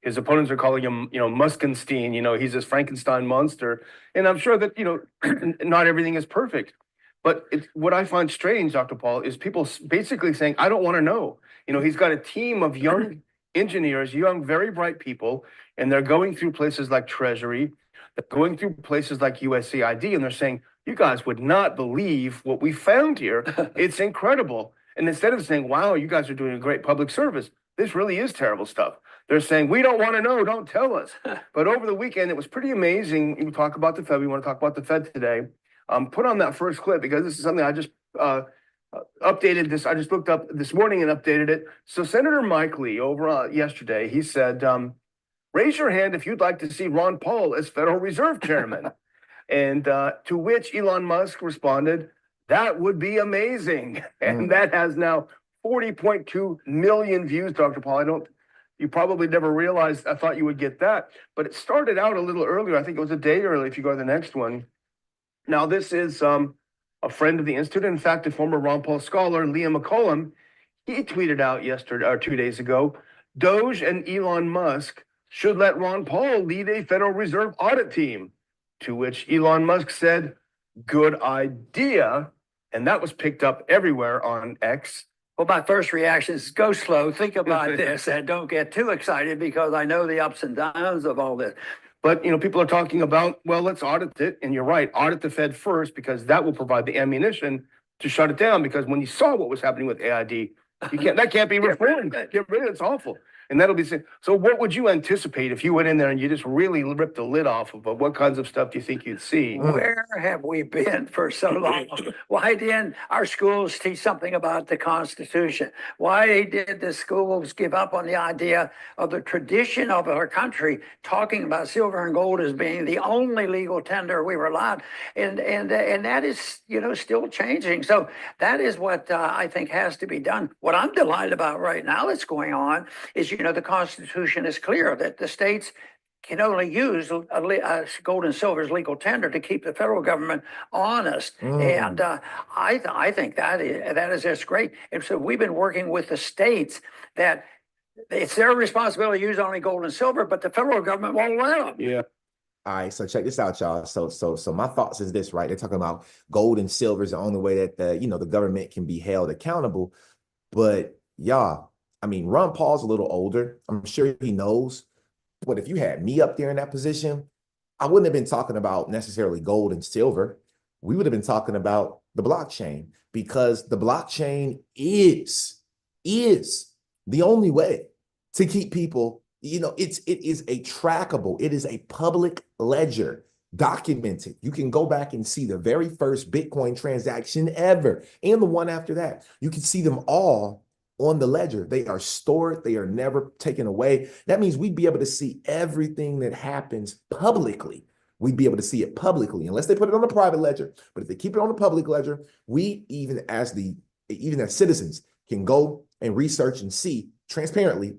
his opponents are calling him, Muskenstein. He's this Frankenstein monster. And I'm sure that, not everything is perfect. But what I find strange, Dr. Paul, is people basically saying, I don't want to know. He's got a team of young engineers, young, very bright people, and they're going through places like Treasury, they're going through places like USAID, and they're saying, you guys would not believe what we found here. It's incredible. And instead of saying, wow, you guys are doing a great public service, this really is terrible stuff. They're saying, we don't want to know, don't tell us. But over the weekend, it was pretty amazing. We talk about the Fed. We want to talk about the Fed today. Put on that first clip because this is something I just updated this. I just looked up this morning and updated it. So Senator Mike Lee over yesterday, he said, raise your hand if you'd like to see Ron Paul as Federal Reserve Chairman. And to which Elon Musk responded, That would be amazing. And that has now 40.2 million views, Dr. Paul. You probably never realized, I thought you would get that, but it started out a little earlier. I think it was a day early if you go to the next one. Now, this is a friend of the Institute. In fact, a former Ron Paul scholar, Liam McCollum, he tweeted out yesterday or 2 days ago, Doge and Elon Musk should let Ron Paul lead a Federal Reserve audit team, to which Elon Musk said, good idea. And that was picked up everywhere on X. Well, my first reaction is go slow, think about this, and don't get too excited because I know the ups and downs of all this. But, people are talking about, well, let's audit it. And you're right, audit the Fed first, because that will provide the ammunition to shut it down. Because when you saw what was happening with AID, that can't be reformed. Get rid of it. It's awful. And that'll be, so what would you anticipate if you went in there and you just really ripped the lid off of what kinds of stuff do you think you'd see? Where have we been for so long? Why didn't our schools teach something about the Constitution? Why did the schools give up on the idea of the tradition of our country, talking about silver and gold as being the only legal tender we were allowed? And that is, still changing. So that is what I think has to be done. What I'm delighted about right now that's going on is, the Constitution is clear that the states can only use gold and silver as legal tender to keep the federal government honest. And I think that is just great. And so we've been working with the states that it's their responsibility to use only gold and silver, but the federal government won't let them. Yeah. All right, so check this out, y'all. So my thoughts is this, right? They're talking about gold and silver is the only way that the government can be held accountable. But y'all, Ron Paul's a little older. I'm sure he knows. But if you had me up there in that position, I wouldn't have been talking about necessarily gold and silver. We would have been talking about the blockchain, because the blockchain is the only way to keep people, it is a trackable, it is a public ledger, documented. You can go back and see the very first Bitcoin transaction ever and the one after that. You can see them all on the ledger. They are stored. They are never taken away. That means we'd be able to see everything that happens publicly. We'd be able to see it publicly, unless they put it on the private ledger. But if they keep it on the public ledger, we even as citizens can go and research and see transparently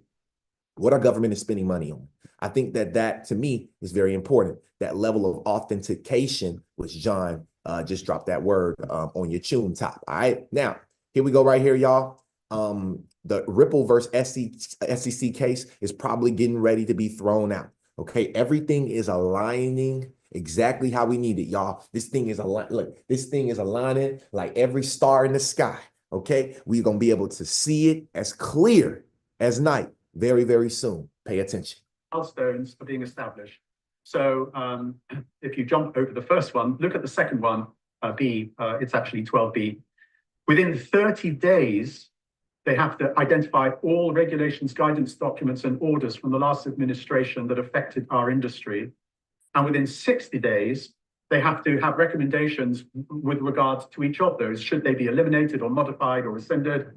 what our government is spending money on. I think that to me is very important. That level of authentication, which John just dropped that word on your tune top. All right, now here we go right here, y'all. The Ripple versus SEC case is probably getting ready to be thrown out. Okay, everything is aligning exactly how we need it, y'all. This thing is aligning like every star in the sky. Okay, we're gonna be able to see it as clear as night very, very soon. Pay attention. Milestones are being established. So if you jump over the first one, look at the second one, B. It's actually 12B. Within 30 days. They have to identify all regulations, guidance documents, and orders from the last administration that affected our industry. And within 60 days, they have to have recommendations with regard to each of those. Should they be eliminated or modified or rescinded?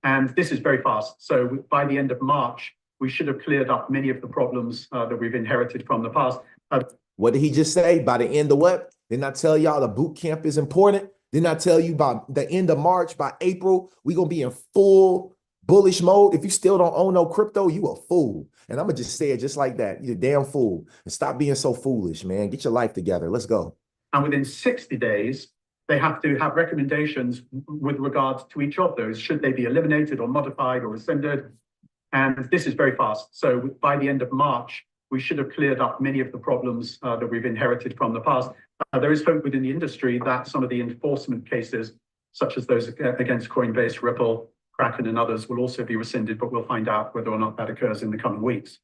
And this is very fast. So by the end of March, we should have cleared up many of the problems that we've inherited from the past. What did he just say? By the end of what? Didn't I tell y'all the boot camp is important? Didn't I tell you by the end of March, by April, we're going to be in full bullish mode? If you still don't own no crypto, you a fool. And I'm going to just say it just like that. You're a damn fool. And stop being so foolish, man. Get your life together. Let's go. And within 60 days, they have to have recommendations with regard to each of those. Should they be eliminated or modified or rescinded? And this is very fast. So by the end of March, we should have cleared up many of the problems that we've inherited from the past. There is hope within the industry that some of the enforcement cases, such as those against Coinbase, Ripple, Kraken, and others, will also be rescinded, but we'll find out whether or not that occurs in the coming weeks.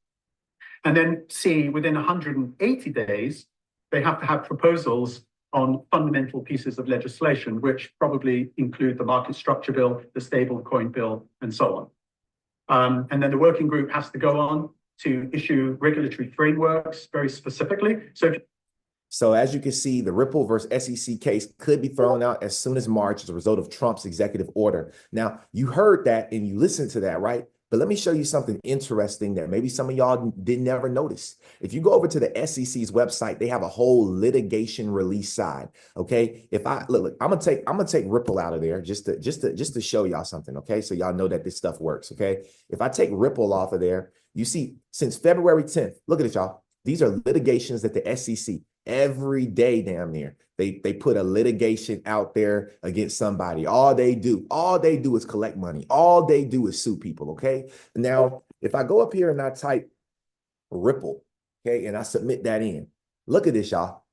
And then C, within 180 days, they have to have proposals on fundamental pieces of legislation, which probably include the market structure bill, the stable coin bill, and so on. And then the working group has to go on to issue regulatory frameworks very specifically. So as you can see, the Ripple versus SEC case could be thrown out as soon as March as a result of Trump's executive order. Now, you heard that and you listened to that, right? But let me show you something interesting that maybe some of y'all didn't ever notice. If you go over to the SEC's website, they have a whole litigation release side. Okay. If I look, I'm gonna take Ripple out of there just to show y'all something. Okay. So y'all know that this stuff works. Okay. If I take Ripple off of there, you see since February 10th, look at it, y'all. These are litigations that the SEC every day damn near. They put a litigation out there against somebody. All they do is collect money. All they do is sue people, okay? Now, if I go up here and I type Ripple, okay, and I submit that in, look at this, y'all.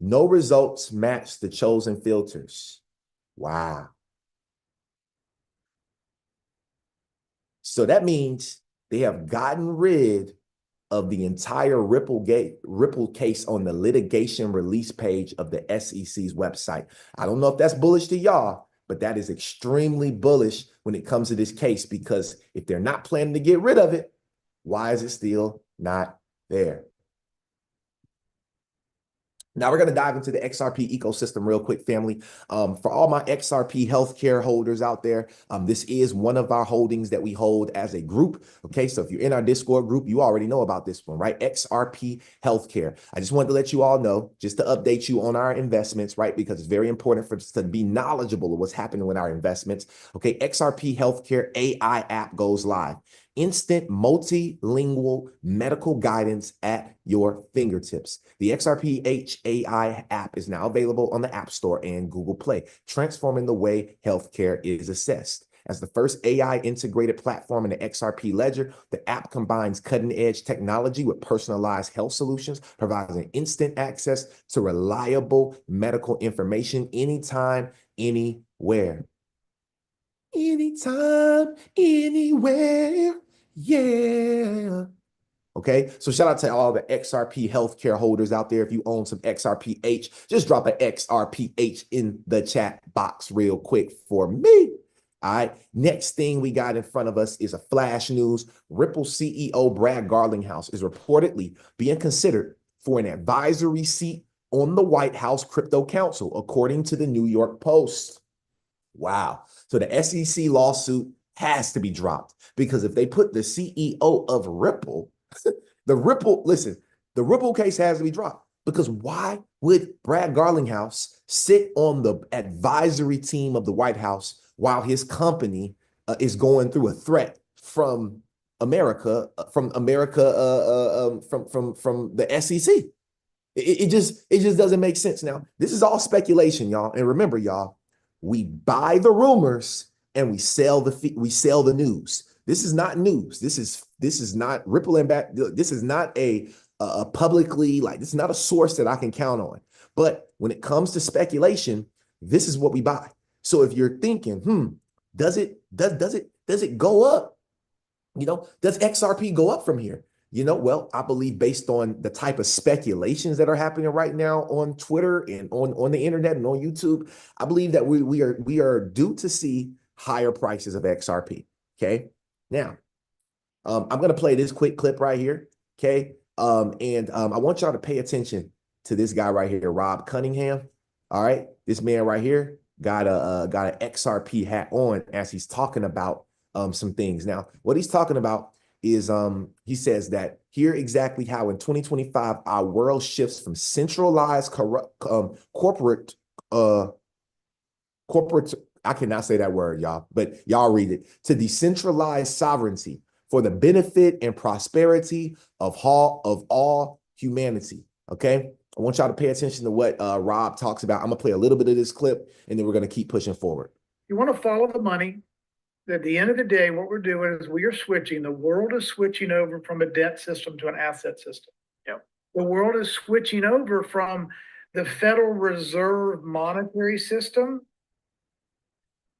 No results match the chosen filters. Wow. So that means they have gotten rid of the entire Ripple case on the litigation release page of the SEC's website. I don't know if that's bullish to y'all, but that is extremely bullish when it comes to this case, because if they're not planning to get rid of it, why is it still not there? Now we're going to dive into the XRP ecosystem real quick, family. For all my XRP healthcare holders out there, this is one of our holdings that we hold as a group. Okay, so if you're in our Discord group, you already know about this one, right? XRP healthcare. I just wanted to let you all know, just to update you on our investments, right? Because it's very important for us to be knowledgeable of what's happening with our investments. Okay, XRP healthcare AI app goes live. Instant multilingual medical guidance at your fingertips. The XRP AI app is now available on the App Store and Google Play, transforming the way healthcare is assessed. As the first AI integrated platform in the XRP ledger, the app combines cutting-edge technology with personalized health solutions, providing instant access to reliable medical information anytime, anywhere. Anytime, anywhere. Yeah. Okay. So shout out to all the XRP healthcare holders out there. If you own some XRPH, just drop an XRPH in the chat box real quick for me. All right. Next thing we got in front of us is a flash news. Ripple CEO Brad Garlighouse is reportedly being considered for an advisory seat on the White House Crypto Council, according to the New York Post. Wow. So the SEC lawsuit has to be dropped, because if they put the CEO of Ripple, the Ripple case has to be dropped, because why would Brad Garlighouse sit on the advisory team of the White House while his company is going through a threat from America, from the SEC? It just doesn't make sense. Now, this is all speculation, y'all. And remember, y'all, we buy the rumors and we sell the news. This is not news. This is not Ripple and back. This is not a publicly, like, this is not a source that I can count on. But when it comes to speculation, this is what we buy. So if you're thinking, does it go up? You know, does XRP go up from here? You know, well, I believe based on the type of speculations that are happening right now on Twitter and on the internet and on YouTube, I believe that we are due to see higher prices of XRP. Okay. Now, I'm going to play this quick clip right here. Okay. I want y'all to pay attention to this guy right here, Rob Cunningham. All right. This man right here got an XRP hat on as he's talking about some things. Now, what he's talking about is he says that here exactly how in 2025 our world shifts from centralized corporate I cannot say that word, y'all, but y'all read it, to decentralized sovereignty for the benefit and prosperity of all humanity. Okay, I want y'all to pay attention to what Rob talks about. I'm gonna play a little bit of this clip and then we're gonna keep pushing forward. You want to follow the money. At the end of the day, what we're doing is we are switching. The world is switching over from a debt system to an asset system. Yep. The world is switching over from the Federal Reserve monetary system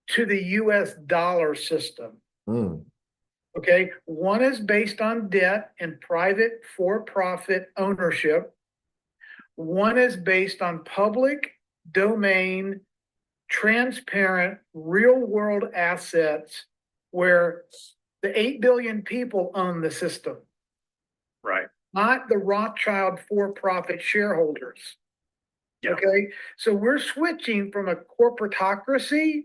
to the US dollar system. Okay. One is based on debt and private for-profit ownership. One is based on public domain, transparent, real-world assets where the 8 billion people own the system. Right. Not the Rothschild for-profit shareholders. Yeah. Okay, so we're switching from a corporatocracy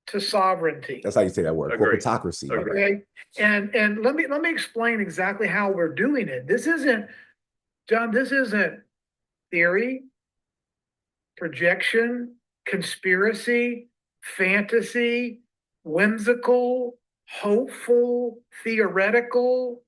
to sovereignty. That's how you say that word, Agreed. corporatocracy. Agreed. Okay, and let me explain exactly how we're doing it. This isn't, John, this isn't theory, projection, conspiracy, fantasy, whimsical, hopeful, theoretical.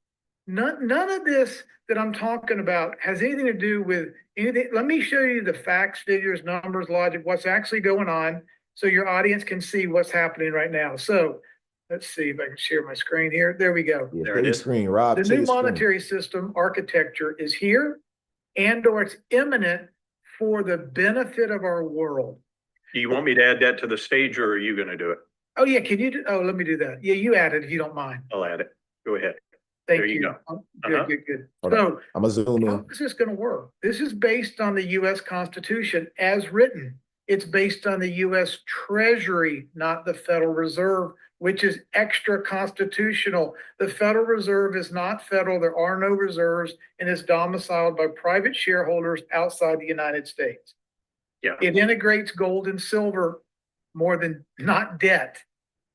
None of this that I'm talking about has anything to do with anything. Let me show you the facts, figures, numbers, logic, what's actually going on, so your audience can see what's happening right now. So let's see if I can share my screen here. There we go. Yeah, There share it your is. screen, Rob. The share new your screen. monetary system architecture is here, and or it's imminent for the benefit of our world. Do you want me to add that to the stage, or are you going to do it? Oh yeah, can you do, oh, let me do that. Yeah, you add it if you don't mind. I'll add it. Go ahead. Thank There you go. Good, good. Hold So I'm gonna zoom how in. is this gonna work? This is based on the US Constitution as written. It's based on the US Treasury, not the Federal Reserve, which is extra constitutional. The Federal Reserve is not federal. There are no reserves, and is domiciled by private shareholders outside the United States. Yeah. It integrates gold and silver more than not debt.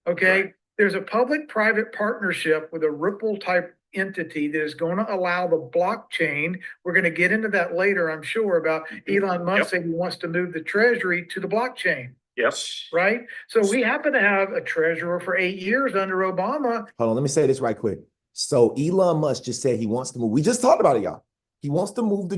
Okay. Right. There's a public-private partnership with a Ripple type entity that is going to allow the blockchain. We're going to get into that later, I'm sure, about Elon Musk saying he wants to move the treasury to the blockchain. Yes. Right. So we happen to have a treasurer for 8 years under Obama. Hold on, let me say this right quick. So Elon Musk just said he wants to move. We just talked about it, y'all. He wants to move the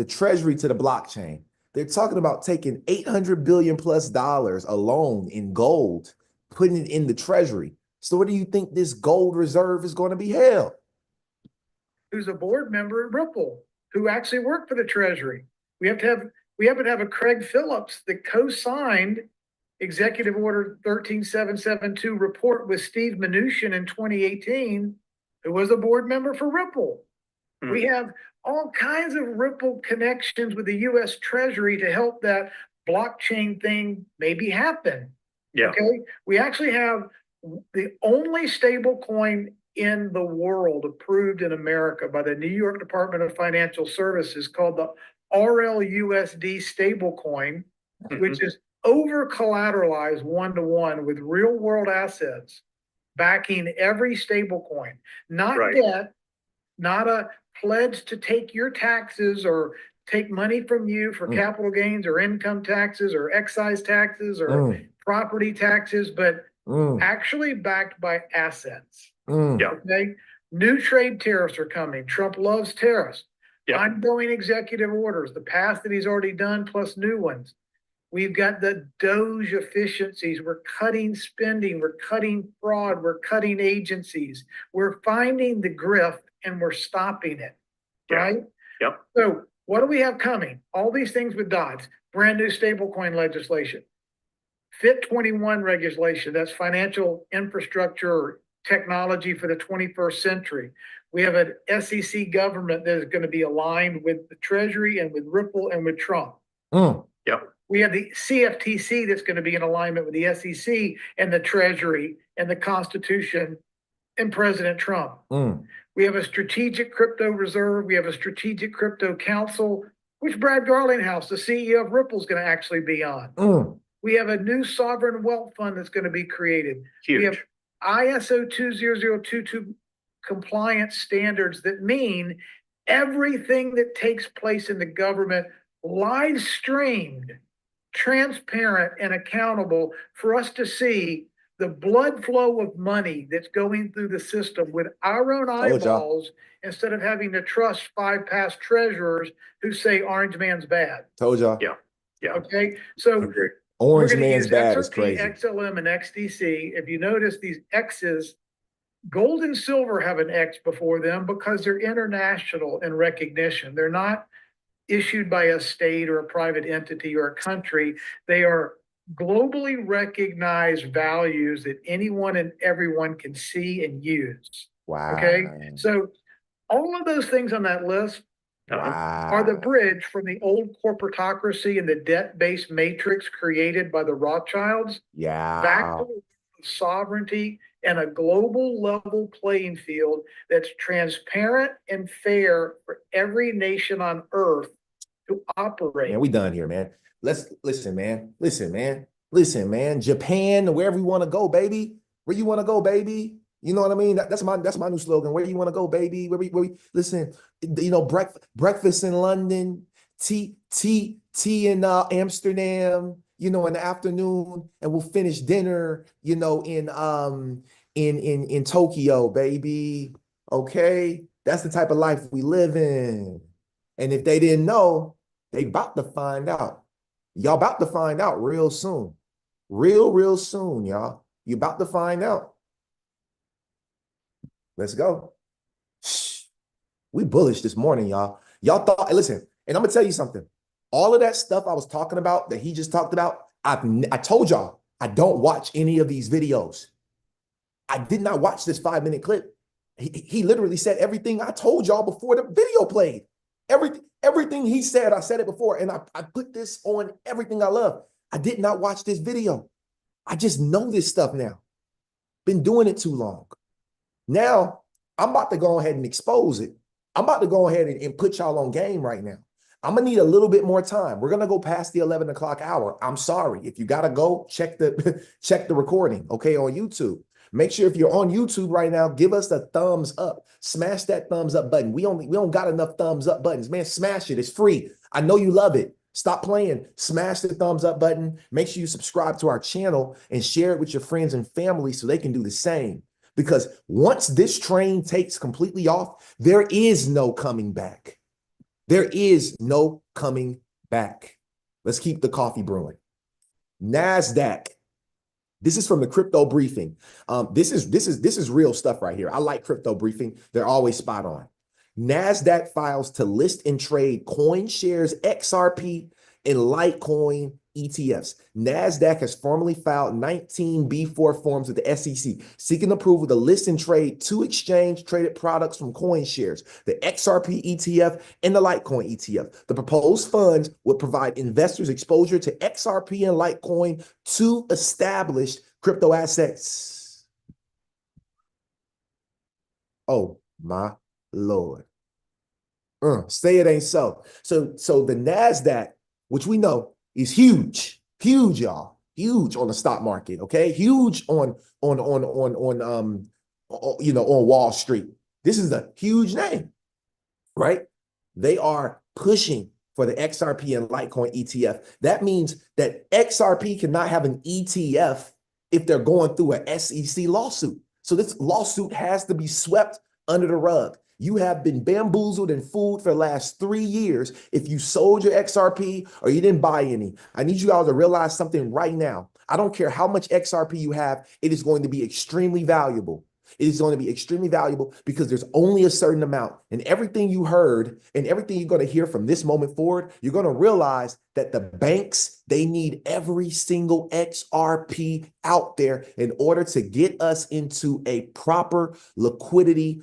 treasury to the blockchain. They're talking about taking $800 billion plus alone in gold, putting it in the treasury. So where do you think this gold reserve is going to be held? Who's a board member at Ripple, who actually worked for the treasury. We happen to have a Craig Phillips that co-signed Executive Order 13772 report with Steve Mnuchin in 2018, who was a board member for Ripple. We have all kinds of Ripple connections with the US Treasury to help that blockchain thing maybe happen. Yeah. Okay. We actually have the only stable coin in the world approved in America by the New York Department of Financial Services called the RLUSD stablecoin, which is over collateralized 1-to-1 with real world assets backing every stablecoin, not debt, not a pledge to take your taxes or take money from you for capital gains or income taxes or excise taxes or property taxes, but actually backed by assets. Yeah. Okay. New trade tariffs are coming. Trump loves tariffs. Yeah. Ongoing executive orders, the past that he's already done, plus new ones. We've got the Doge efficiencies. We're cutting spending. We're cutting fraud. We're cutting agencies. We're finding the grift and we're stopping it. Yeah. Right? Yep. So what do we have coming? All these things with dots. Brand new stablecoin legislation. FIT 21 regulation. That's financial infrastructure technology for the 21st century. We have an SEC government that is going to be aligned with the Treasury and with Ripple and with Trump. Yep. We have the CFTC that's going to be in alignment with the SEC and the Treasury and the Constitution and President Trump. We have a strategic crypto reserve. We have a strategic crypto council, which Brad Garlighouse, the CEO of Ripple, is going to actually be on. We have a new sovereign wealth fund that's going to be created. Huge. We have ISO 20022 compliance standards that mean everything that takes place in the government live streamed, transparent, and accountable for us to see the blood flow of money that's going through the system with our own eyeballs instead of having to trust 5 past treasurers who say Orange Man's bad. Told y'all. Yeah. Yeah. Okay. So Orange Man's bad is crazy. XLM and XDC. If you notice these X's, gold and silver have an X before them because they're international in recognition. They're not issued by a state or a private entity or a country. They are globally recognized values that anyone and everyone can see and use. Wow. Okay. So all of those things on that list are the bridge from the old corporatocracy and the debt-based matrix created by the Rothschilds back to sovereignty and a global level playing field that's transparent and fair for every nation on earth to to operate. Man, we done here, man. Let's listen, man. Listen, man. Japan, wherever you want to go, baby. Where you want to go, baby. You know what I mean? That's my new slogan. Where you want to go, baby? Where we listen, you know, breakfast in London, tea in Amsterdam, you know, in the afternoon, and we'll finish dinner, you know, in Tokyo, baby. Okay? That's the type of life we live in. And if they didn't know, they about to find out. Y'all about to find out real soon. Real soon, y'all. You about to find out. Let's go. We bullish this morning, y'all. Y'all thought, listen, and I'm gonna tell you something. All of that stuff I was talking about that he just talked about, I told y'all, I don't watch any of these videos. I did not watch this 5-minute clip. He literally said everything I told y'all before the video played. Everything he said, I said it before, and I put this on everything I love. I did not watch this video. I just know this stuff now. Been doing it too long. Now, I'm about to go ahead and expose it. I'm about to go ahead and put y'all on game right now. I'm going to need a little bit more time. We're going to go past the 11 o'clock hour. I'm sorry. If you got to go, check the recording, okay, on YouTube. Make sure if you're on YouTube right now, give us a thumbs up. Smash that thumbs up button. We don't got enough thumbs up buttons. Man, smash it. It's free. I know you love it. Stop playing. Smash the thumbs up button. Make sure you subscribe to our channel and share it with your friends and family so they can do the same. Because once this train takes completely off, there is no coming back. There is no coming back. Let's keep the coffee brewing. NASDAQ. This is from the crypto briefing. This is real stuff right here. I like crypto briefing. They're always spot on. NASDAQ files to list and trade coin shares XRP and Litecoin ETFs. NASDAQ has formally filed 19 B4 forms with the SEC, seeking approval to list and trade 2 exchange-traded products from coin shares, the XRP ETF and the Litecoin ETF. The proposed funds would provide investors exposure to XRP and Litecoin, 2 established crypto assets. Oh my Lord. Say it ain't so. So the NASDAQ, which we know is huge, y'all, huge on the stock market, okay? Huge on Wall Street. This is a huge name, right? They are pushing for the XRP and Litecoin ETF. That means that XRP cannot have an ETF if they're going through a SEC lawsuit. So this lawsuit has to be swept under the rug. You have been bamboozled and fooled for the last 3 years if you sold your XRP or you didn't buy any. I need you all to realize something right now. I don't care how much XRP you have, it is going to be extremely valuable. It is going to be extremely valuable because there's only a certain amount. And everything you heard and everything you're going to hear from this moment forward, you're going to realize that the banks, they need every single XRP out there in order to get us into a proper liquidity,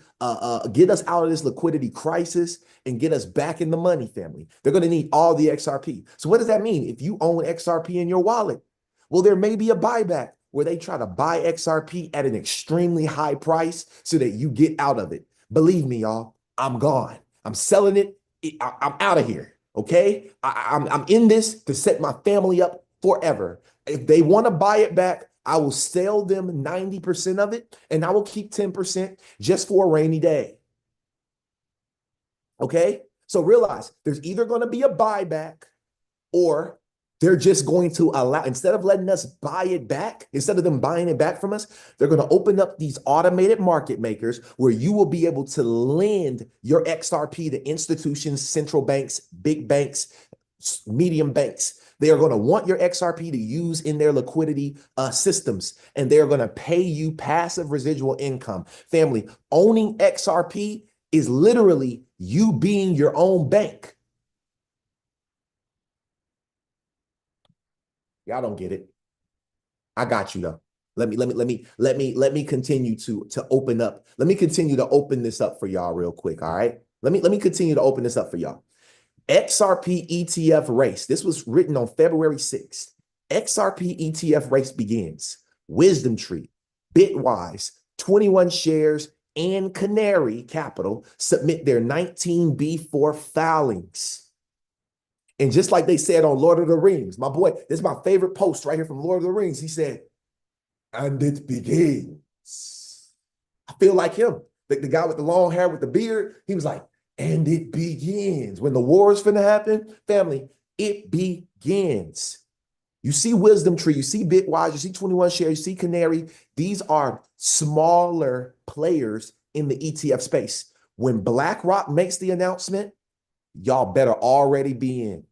get us out of this liquidity crisis and get us back in the money, family. They're going to need all the XRP. So what does that mean? If you own XRP in your wallet, well, there may be a buyback where they try to buy XRP at an extremely high price so that you get out of it. Believe me, y'all, I'm gone. I'm selling it. I'm out of here, okay? I'm in this to set my family up forever. If they want to buy it back, I will sell them 90% of it, and I will keep 10% just for a rainy day, okay? So realize there's either going to be a buyback or they're just going to allow, instead of letting us buy it back, instead of them buying it back from us, they're going to open up these automated market makers where you will be able to lend your XRP to institutions, central banks, big banks, medium banks. They are going to want your XRP to use in their liquidity systems, and they're going to pay you passive residual income. Family, owning XRP is literally you being your own bank. Y'all don't get it. I got you though. Let me continue to open up. Let me continue to open this up for y'all real quick. All right. Let me continue to open this up for y'all. XRP ETF race. This was written on February 6th. XRP ETF race begins. Wisdom Tree, Bitwise, 21 Shares, and Canary Capital submit their 19B4 filings. And just like they said on Lord of the Rings, my boy, this is my favorite post right here from Lord of the Rings. He said, and it begins. I feel like him, the guy with the long hair with the beard. He was like, and it begins. When the war is finna happen, family, it begins. You see Wisdom Tree, you see Bitwise, you see 21 Shares, you see Canary. These are smaller players in the ETF space. When BlackRock makes the announcement, y'all better already be in.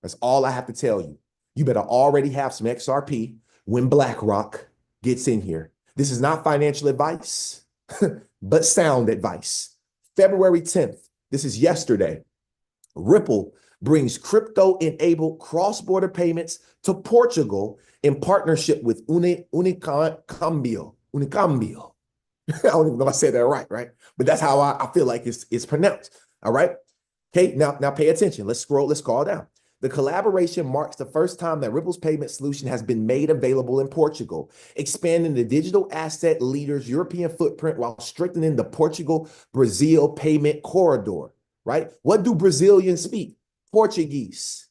That's all I have to tell you. You better already have some XRP when BlackRock gets in here. This is not financial advice, but sound advice. February 10th, this is yesterday. Ripple brings crypto-enabled cross-border payments to Portugal in partnership with Unicambio. Unicambio. I don't even know if I said that right? But that's how I feel like it's pronounced. All right. Okay, now pay attention. Let's scroll down. The collaboration marks the first time that Ripple's payment solution has been made available in Portugal, expanding the digital asset leader's European footprint while strengthening the Portugal-Brazil payment corridor, right? What do Brazilians speak? Portuguese.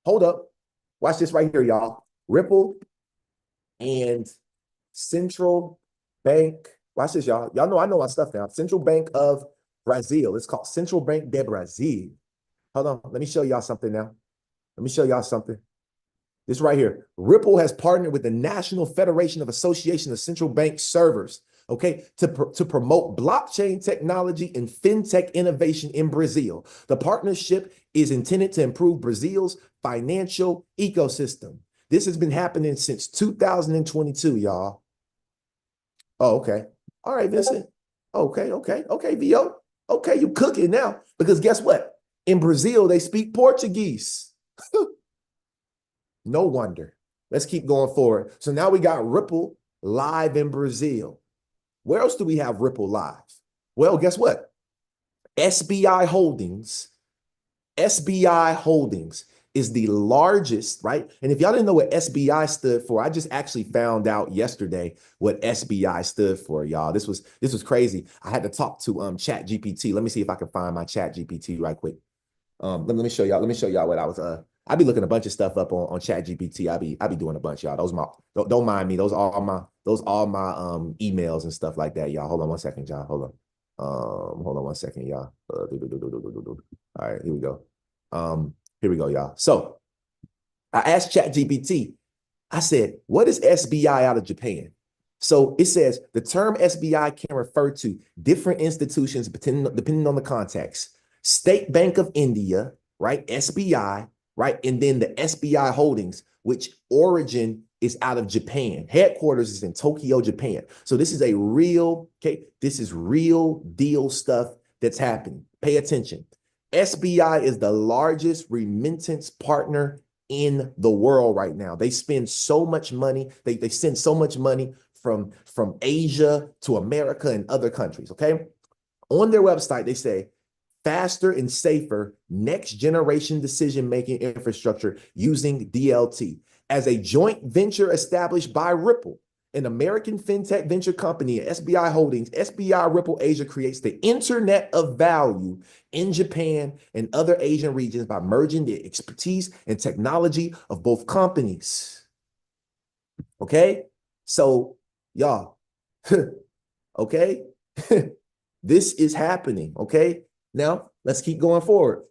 Hold up. Watch this right here, y'all. Ripple and Central Bank. Watch this, y'all. Y'all know I know my stuff now. Central Bank of Brazil. It's called Central Bank de Brazil. Hold on. Let me show y'all something now. Let me show y'all something. This right here. Ripple has partnered with the National Federation of Association of Central Bank Servers, okay, to promote blockchain technology and fintech innovation in Brazil. The partnership is intended to improve Brazil's financial ecosystem. This has been happening since 2022, y'all. Oh, okay. All right, Vincent. Okay, VO. Okay, you cooking now. Because guess what? In Brazil, they speak Portuguese. No wonder. Let's keep going forward. So now we got Ripple live in Brazil. Where else do we have Ripple live? Well, guess what? SBI Holdings is the largest, right? And if y'all didn't know what SBI stood for, I just actually found out yesterday what SBI stood for, y'all. This was crazy. I had to talk to ChatGPT. Let me see if I can find my ChatGPT right quick. Let me show y'all what I was I be looking a bunch of stuff up on ChatGPT. I be doing a bunch, y'all. Don't mind me. Those are my emails and stuff like that, y'all. Hold on one second, y'all. Hold on one second, y'all. All right, here we go. Here we go, y'all. So I asked ChatGPT, I said, what is SBI out of Japan? So it says the term SBI can refer to different institutions depending on the context. State Bank of India, right? SBI, right? And then the SBI Holdings, which origin is out of Japan. Headquarters is in Tokyo, Japan. So this is this is real deal stuff that's happening. Pay attention. SBI is the largest remittance partner in the world right now. They spend so much money. They send so much money from Asia to America and other countries, okay? On their website, they say, faster and safer next generation decision-making infrastructure using DLT. As a joint venture established by Ripple, an American fintech venture company, SBI Holdings, SBI Ripple Asia creates the Internet of Value in Japan and other Asian regions by merging the expertise and technology of both companies. Okay? So, y'all, okay? This is happening, okay? Now, let's keep going forward.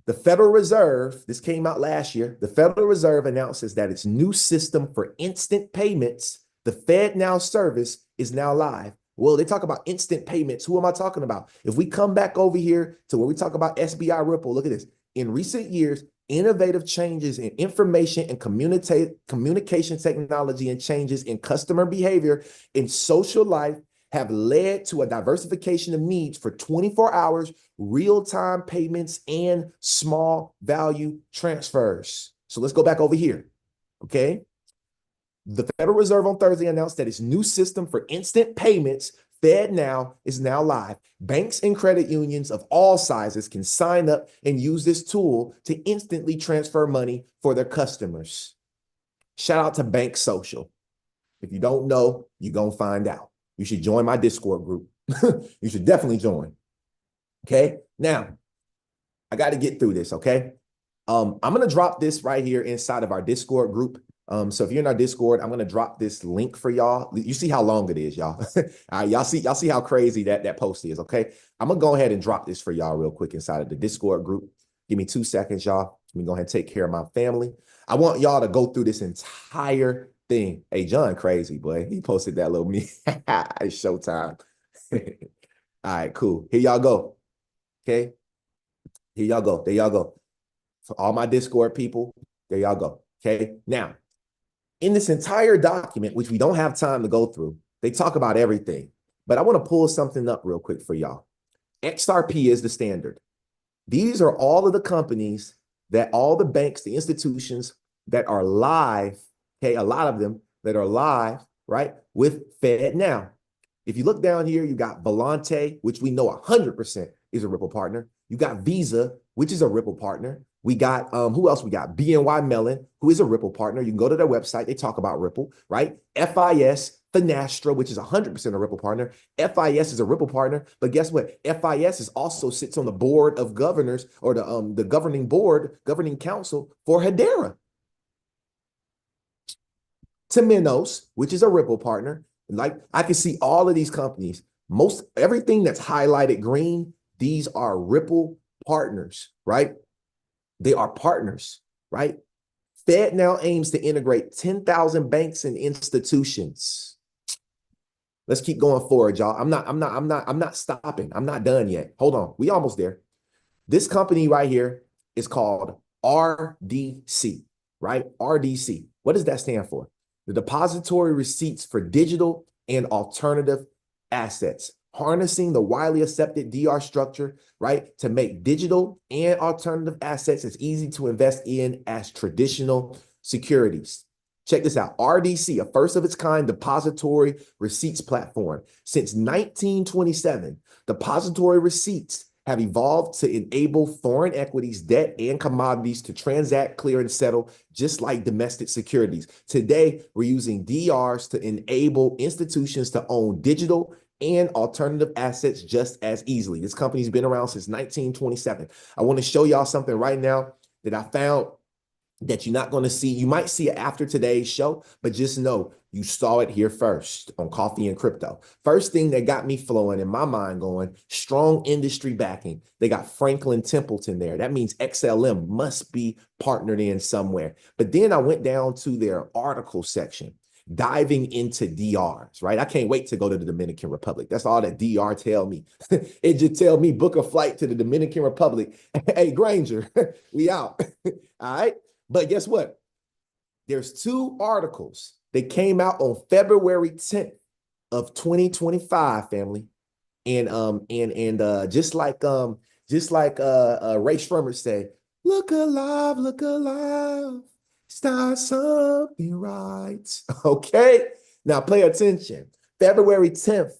The Federal Reserve, this came out last year, the Federal Reserve announces that its new system for instant payments, the FedNow service, is now live. Well, they talk about instant payments. Who am I talking about? If we come back over here to where we talk about SBI Ripple, look at this. In recent years, innovative changes in information and communication technology and changes in customer behavior in social life have led to a diversification of needs for 24 hours, real-time payments, and small value transfers. So let's go back over here, okay? The Federal Reserve on Thursday announced that its new system for instant payments, FedNow, is now live. Banks and credit unions of all sizes can sign up and use this tool to instantly transfer money for their customers. Shout out to Bank Social. If you don't know, you're going to find out. You should join my Discord group. You should definitely join. Okay. Now, I got to get through this, okay? I'm going to drop this right here inside of our Discord group. So if you're in our Discord, I'm going to drop this link for y'all. You see how long it is, y'all. All right, y'all see how crazy that post is, okay? I'm going to go ahead and drop this for y'all real quick inside of the Discord group. Give me 2 seconds, y'all. Let me go ahead and take care of my family. I want y'all to go through this entire thing. Hey, John, crazy, boy. He posted that little me. It's showtime. All right, cool. Here y'all go. Okay. Here y'all go. There y'all go. For all my Discord people, there y'all go. Okay. Now, in this entire document, which we don't have time to go through, they talk about everything. But I want to pull something up real quick for y'all. XRP is the standard. These are all of the companies that all the banks, the institutions that are live, okay, a lot of them that are live, right, with FedNow. If you look down here, you got Volante, which we know 100% is a Ripple partner. You got Visa, which is a Ripple partner. We got, who else we got? BNY Mellon, who is a Ripple partner. You can go to their website. They talk about Ripple, right? FIS, Finastra, which is 100% a Ripple partner. FIS is a Ripple partner. But guess what? FIS is also sits on the board of governors or the governing board, governing council for Hedera. Temenos, which is a Ripple partner. Like I can see all of these companies, everything that's highlighted green, these are Ripple partners, right? They are partners, right? Fed now aims to integrate 10,000 banks and institutions. Let's keep going forward, y'all. I'm not stopping. I'm not done yet. Hold on. We almost there. This company right here is called RDC, right? RDC. What does that stand for? The Depository Receipts for Digital and Alternative Assets, harnessing the widely accepted DR structure, right, to make digital and alternative assets as easy to invest in as traditional securities. Check this out. RDC, a first of its kind depository receipts platform. Since 1927, depository receipts have evolved to enable foreign equities, debt, and commodities to transact, clear, and settle just like domestic securities. Today, we're using DRs to enable institutions to own digital and alternative assets just as easily. This company's been around since 1927. I want to show y'all something right now that I found that you're not going to see. You might see it after today's show, but just know you saw it here first on Coffee and Crypto. First thing that got me flowing in my mind going, strong industry backing. They got Franklin Templeton there. That means XLM must be partnered in somewhere. But then I went down to their article section, diving into DRs, right? I can't wait to go to the Dominican Republic. That's all that DR tell me. It just tell me book a flight to the Dominican Republic. Hey, Granger, we out. All right. But guess what? There's 2 articles that came out on February 10th of 2025, family. And just like Ray Shremmer said, look alive, start something right. Okay. Now pay attention. February 10th,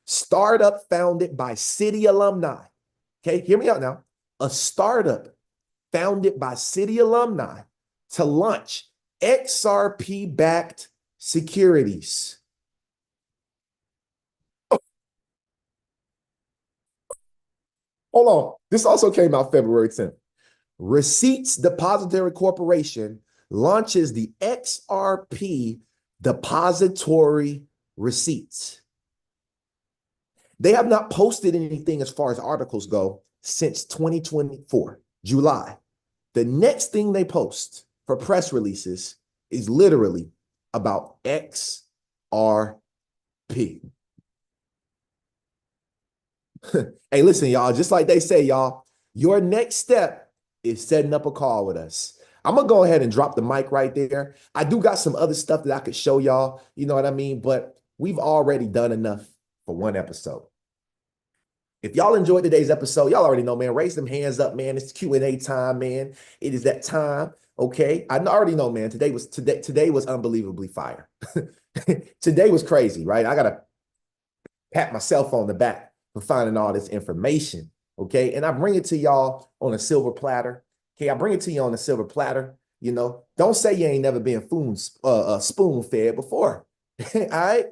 startup founded by city alumni. Okay, hear me out now. A startup founded by city alumni to launch XRP-backed securities. Hold on. This also came out February 10th. Receipts Depository Corporation launches the XRP Depository Receipts. They have not posted anything as far as articles go since 2024, July. The next thing they post for press releases is literally about XRP. Hey, listen, y'all, just like they say, y'all, your next step is setting up a call with us. I'm going to go ahead and drop the mic right there. I do got some other stuff that I could show y'all, you know what I mean? But we've already done enough for one episode. If y'all enjoyed today's episode, y'all already know, man, raise them hands up, man. It's Q&A time, man. It is that time, okay? I already know, man. Today was unbelievably fire. Today was crazy, right? I got to pat myself on the back for finding all this information, okay? And I bring it to y'all on a silver platter, okay? I bring it to you on a silver platter, you know? Don't say you ain't never been spoon-fed before, all right?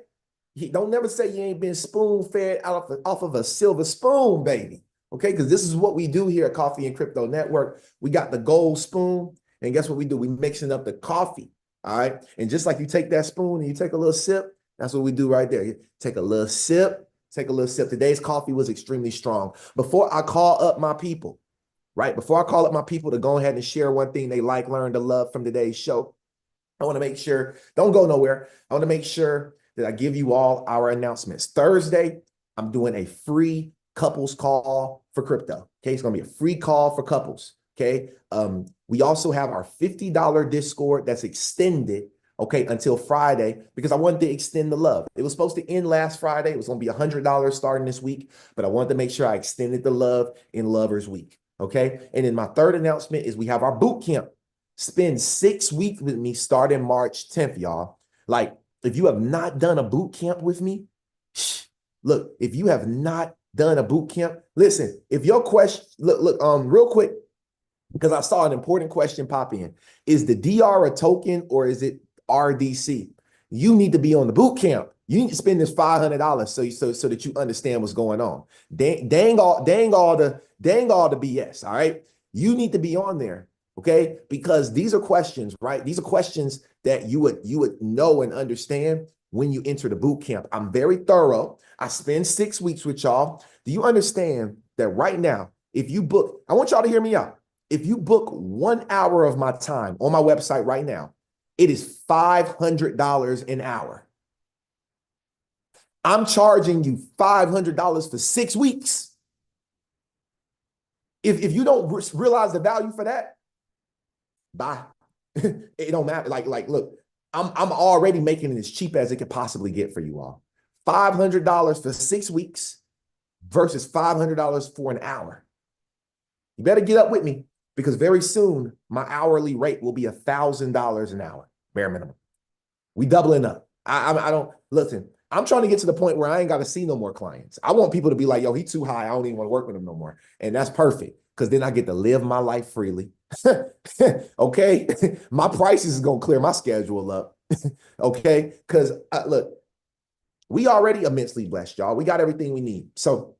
Don't never say you ain't been spoon-fed off of a silver spoon, baby. Okay, because this is what we do here at Coffee and Crypto Network. We got the gold spoon, and guess what we do? We mixing up the coffee. All right. And just like you take that spoon and you take a little sip, that's what we do right there. You take a little sip, take a little sip. Today's coffee was extremely strong. Before I call up my people, right? Before I call up my people to go ahead and share one thing they like, learn, to love from today's show, I want to make sure, don't go nowhere. I want to make sure that I give you all our announcements. Thursday, I'm doing a free couples call for crypto. Okay, it's going to be a free call for couples. Okay, we also have our $50 Discord that's extended, okay, until Friday, because I wanted to extend the love. It was supposed to end last Friday. It was going to be $100 starting this week, but I wanted to make sure I extended the love in Lovers Week. Okay, and then my third announcement is we have our boot camp. Spend 6 weeks with me starting March 10th, y'all. Like, if you have not done a boot camp with me, look, if you have not done a boot camp, listen, if your question, look, real quick, because I saw an important question pop in. Is the DR a token or is it RDC? You need to be on the boot camp. You need to spend this $500 so that you understand what's going on. Dang all the BS. All right. You need to be on there. Okay. Because these are questions, right? These are questions that you would know and understand when you enter the boot camp. I'm very thorough. I spend 6 weeks with y'all. Do you understand that right now, if you book, I want y'all to hear me out. If you book 1 hour of my time on my website right now, it is $500 an hour. I'm charging you $500 for 6 weeks. If you don't realize the value for that, bye. It don't matter. Like, look, I'm already making it as cheap as it could possibly get for you all. $500 for 6 weeks versus $500 for an hour. You better get up with me, because very soon my hourly rate will be $1,000 an hour, bare minimum. We doubling up. I don't, listen, I'm trying to get to the point where I ain't got to see no more clients. I want people to be like, yo, he too high. I don't even want to work with him no more. And that's perfect, because then I get to live my life freely. Okay. My prices is going to clear my schedule up. Okay. Because look, we already immensely blessed, y'all. We got everything we need. So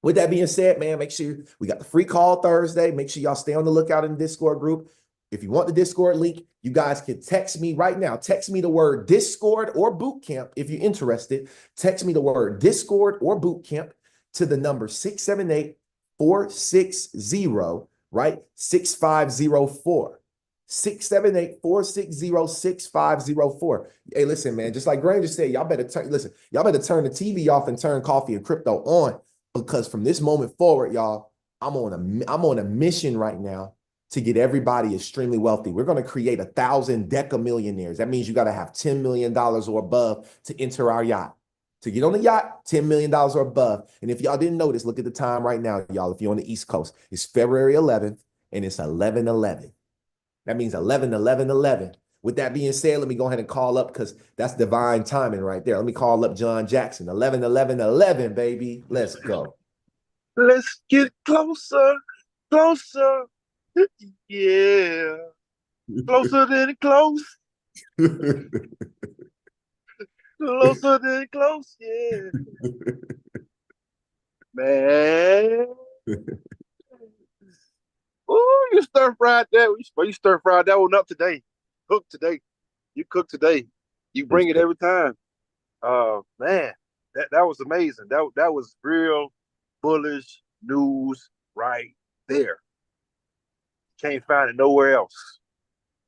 with that being said, man, make sure we got the free call Thursday. Make sure y'all stay on the lookout in the Discord group. If you want the Discord link, you guys can text me right now. Text me the word Discord or boot camp if you're interested. Text me the word Discord or boot camp to the number 678-460, right? 6504. 678-460-6504. Hey, listen, man, just like Graham just said, y'all better turn the TV off and turn Coffee and Crypto on, because from this moment forward, y'all, I'm on a mission right now to get everybody extremely wealthy. We're going to create 1,000 decamillionaires. That means you got to have $10 million or above to enter our yacht. To get on the yacht, $10 million or above. And if y'all didn't notice, look at the time right now, y'all. If you're on the East Coast, it's February 11th and it's 11/11. That means 11/11/11. With that being said, let me go ahead and call up, because that's divine timing right there. Let me call up John Jackson. 11/11/11, baby. Let's go. Let's get closer, closer. Yeah. Closer than close. Closer than close, yeah. Man. Ooh, you stir fried that. You stir fried that one up today. Cook today. You cook today. You bring it every time. Man, that was amazing. That was real bullish news right there. Can't find it nowhere else.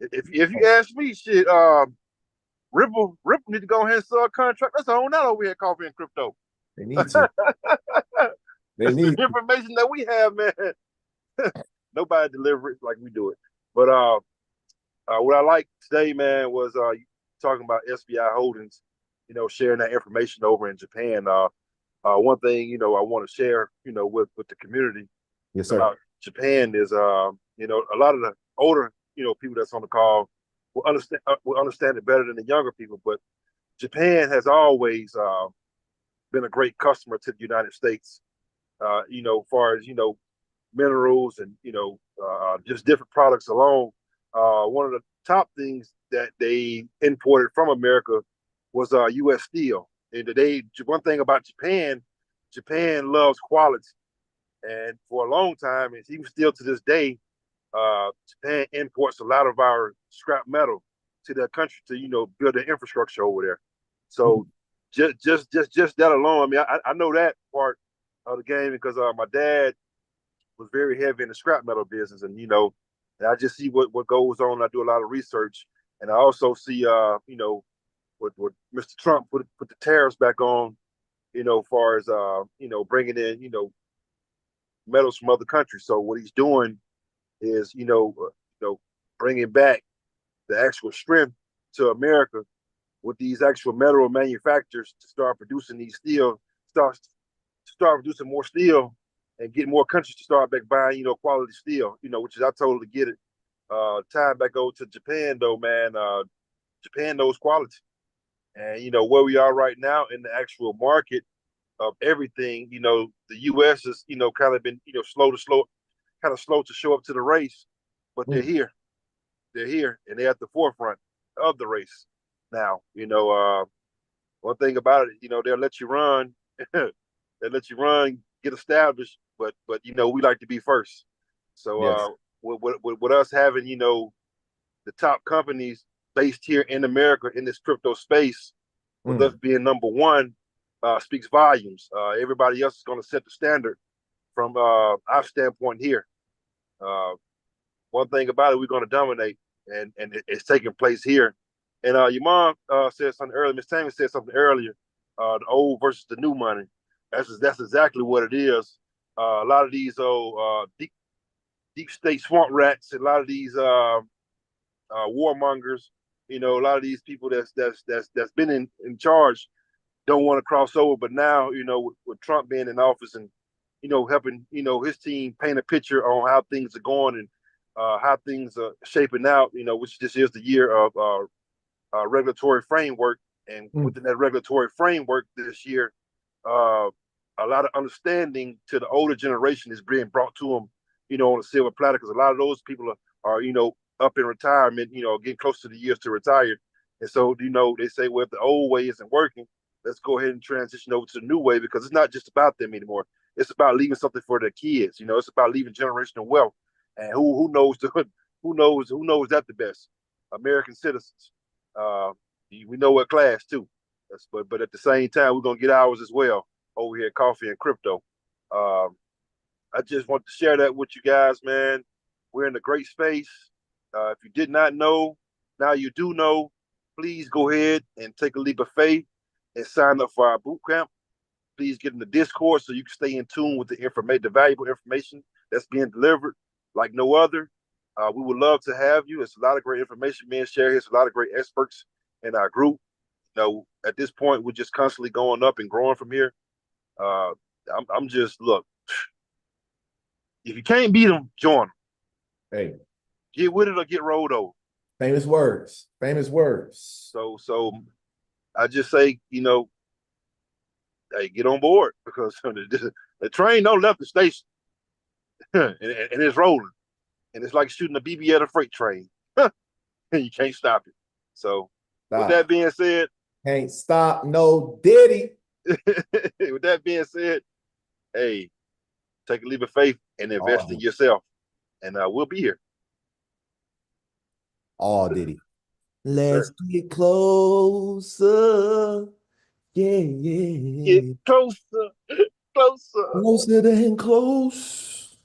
If you ask me, shit, Ripple need to go ahead and sell a contract. Let's own that over here, Coffee and Crypto. They need to. They need the information that we have, man. Nobody deliver it like we do it. But what I like today, man, was talking about SBI Holdings, sharing that information over in Japan. One thing, I want to share, with the community. Yes, sir. About Japan is, a lot of the older, people that's on the call will understand it better than the younger people. But Japan has always been a great customer to the United States. As far as minerals and just different products alone. One of the top things that they imported from America was U.S. steel. And today, one thing about Japan loves quality. And for a long time, and even still to this day, Japan imports a lot of our scrap metal to their country to, build the infrastructure over there. So just that alone, I mean, I know that part of the game because my dad was very heavy in the scrap metal business, and and I just see what goes on. I do a lot of research, and I also see what Mr. Trump put the tariffs back on, as far as bringing in metals from other countries. So what he's doing is bringing back the actual strength to America with these actual metal manufacturers to start producing these steel, start producing more steel, and get more countries to start back buying quality steel. Which is, I totally get it. Time back over to Japan though, man. Japan knows quality, and where we are right now in the actual market of everything. The U.S. is kind of been slow to show up to the race, but they're here. They're here, and they're at the forefront of the race now. One thing about it, they'll let you run, get established, but we like to be first. So Yes. With us having the top companies based here in America in this crypto space, with us being number one, speaks volumes. Everybody else is going to set the standard from our standpoint here. One thing about it, we're going to dominate, and it's taking place here. And your mom said something earlier. Miss Tammy said something earlier. The old versus the new money. That's exactly what it is. A lot of these old deep state swamp rats, and a lot of these warmongers. A lot of these people that's been in charge don't want to cross over. But now, with Trump being in office and helping his team paint a picture on how things are going and how things are shaping out. Which this is the year of regulatory framework, and within that regulatory framework this year, a lot of understanding to the older generation is being brought to them, on a silver platter, because a lot of those people are up in retirement, getting close to the years to retire. And so, they say, well, if the old way isn't working, let's go ahead and transition over to the new way, because it's not just about them anymore. It's about leaving something for their kids. It's about leaving generational wealth. And who knows that the best? American citizens. We know what class too. But at the same time, we're gonna get ours as well over here at Coffee and Crypto. I just want to share that with you guys, man. We're in a great space. If you did not know, now you do know. Please go ahead and take a leap of faith and sign up for our boot camp. Please get in the Discord so you can stay in tune with the valuable information that's being delivered like no other. We would love to have you. It's a lot of great information being shared. It's a lot of great experts in our group. At this point, we're just constantly going up and growing from here. I'm just, look, if you can't beat them, join them. Hey, get with it or get rolled over. Famous words. Famous words. So I just say, hey, get on board, because the train don't left the station and it's rolling. And it's like shooting a BB at a freight train. You can't stop it. So with that being said, can't stop no Diddy. With that being said, hey, take a leap of faith and invest in yourself. And we'll be here. Oh, Diddy. Let's get closer. Yeah. Get closer. Closer than close.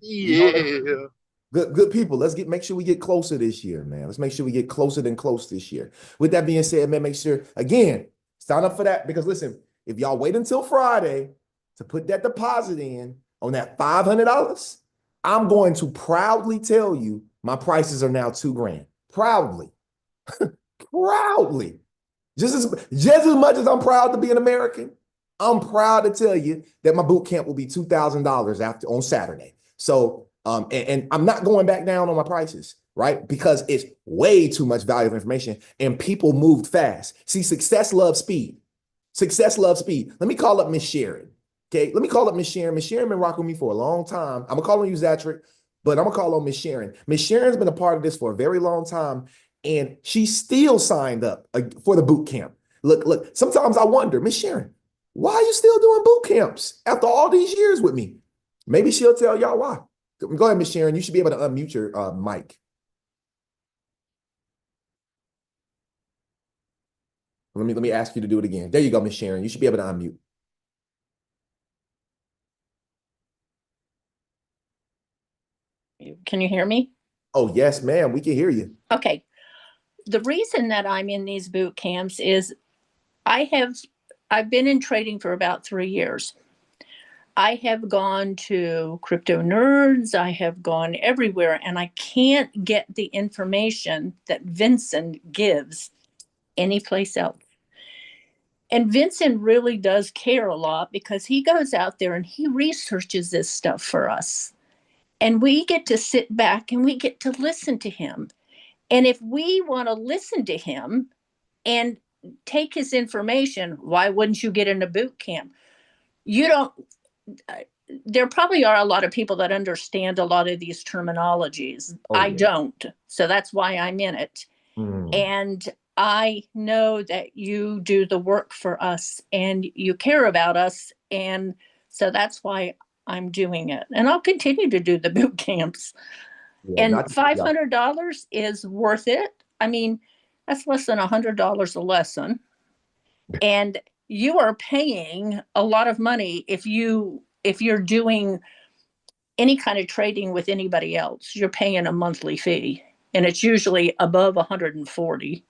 Yeah. Good people. Make sure we get closer this year, man. Let's make sure we get closer than close this year. With that being said, man, make sure, again, sign up for that, because listen, if y'all wait until Friday to put that deposit in on that $500, I'm going to proudly tell you my prices are now $2,000. Proudly. Proudly. Just as much as I'm proud to be an American, I'm proud to tell you that my boot camp will be $2,000 on Saturday. So, and I'm not going back down on my prices, right? Because it's way too much valuable information and people moved fast. See, success loves speed. Success loves speed. Let me call up Miss Sharon. Okay, let me call up Miss Sharon. Miss Sharon been rocking with me for a long time. I'm gonna call on you, Zatrick, but I'm gonna call on Miss Sharon. Miss Sharon's been a part of this for a very long time, and she still signed up for the boot camp. Look, sometimes I wonder, Miss Sharon, why are you still doing boot camps after all these years with me? Maybe she'll tell y'all why. Go ahead, Miss Sharon. You should be able to unmute your mic. Let me ask you to do it again. There you go, Miss Sharon. You should be able to unmute. Can you hear me? Oh, yes, ma'am. We can hear you. Okay. The reason that I'm in these boot camps is I've been in trading for about 3 years. I have gone to Crypto Nerds. I have gone everywhere, and I can't get the information that Vincent gives anyplace else. And Vincent really does care a lot because he goes out there and he researches this stuff for us. And we get to sit back and we get to listen to him. And if we want to listen to him and take his information, why wouldn't you get in a boot camp? You don't, there probably are a lot of people that understand a lot of these terminologies. I don't. So that's why I'm in it. And I know that you do the work for us and you care about us. And so that's why I'm doing it. And I'll continue to do the boot camps. And $500 is worth it. I mean, that's less than $100 a lesson. And you are paying a lot of money if you're doing any kind of trading with anybody else. You're paying a monthly fee, and it's usually above 140.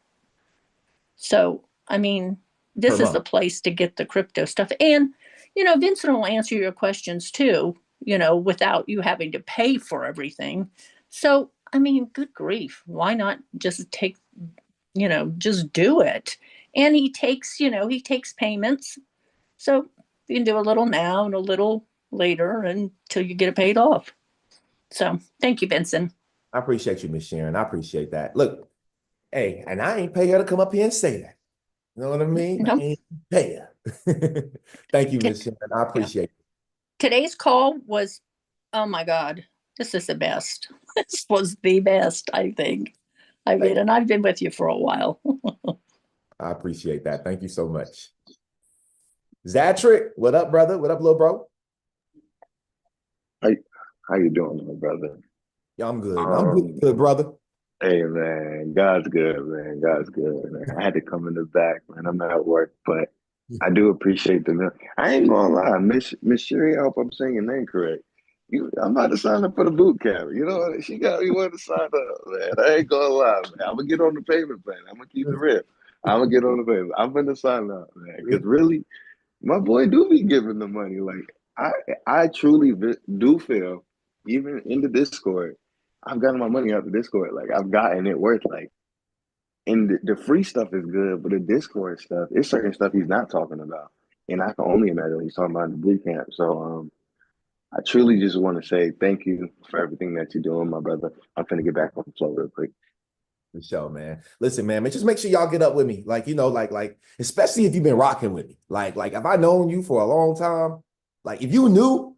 So, I mean, this is the place to get the crypto stuff. And, Vincent will answer your questions too, without you having to pay for everything. So, I mean, good grief. Why not just just do it? And he takes payments. So you can do a little now and a little later until you get it paid off. So thank you, Vincent. I appreciate you, Miss Sharon. I appreciate that. Look, hey, and I ain't pay her to come up here and say that. You know what I mean? Nope. I ain't pay her. Thank you, Miss Sharon. I appreciate it. Today's call was, oh my God, this is the best. This was the best, I think. I mean, and I've been with you for a while. I appreciate that. Thank you so much. Zatrick, what up, brother? What up, little bro? How you doing, my brother? Yeah, I'm good. I'm good, brother. Hey, man, God's good, man. God's good, man. I had to come in the back, man. I'm at work, but I do appreciate the meal. I ain't gonna lie, Miss Sherry, I hope I'm saying your name correct. I'm about to sign up for the boot camp. You know, she got me wanting to sign up, man. I ain't gonna lie, man. I'm gonna get on the payment plan. I'm gonna keep it real. I'm gonna get on the payment. I'm gonna sign up, man. Because really, my boy do be giving the money. Like I truly do feel, even in the Discord, I've gotten my money out the Discord. Like I've gotten it worth. Like, and the free stuff is good, but the Discord stuff, it's certain stuff he's not talking about, and I can only imagine he's talking about in the boot camp. So I truly just want to say thank you for everything that you're doing, my brother. I'm gonna get back on the floor real quick. For sure, man. Listen, man, just make sure y'all get up with me. Like, especially if you've been rocking with me. Like if I known you for a long time, like if you knew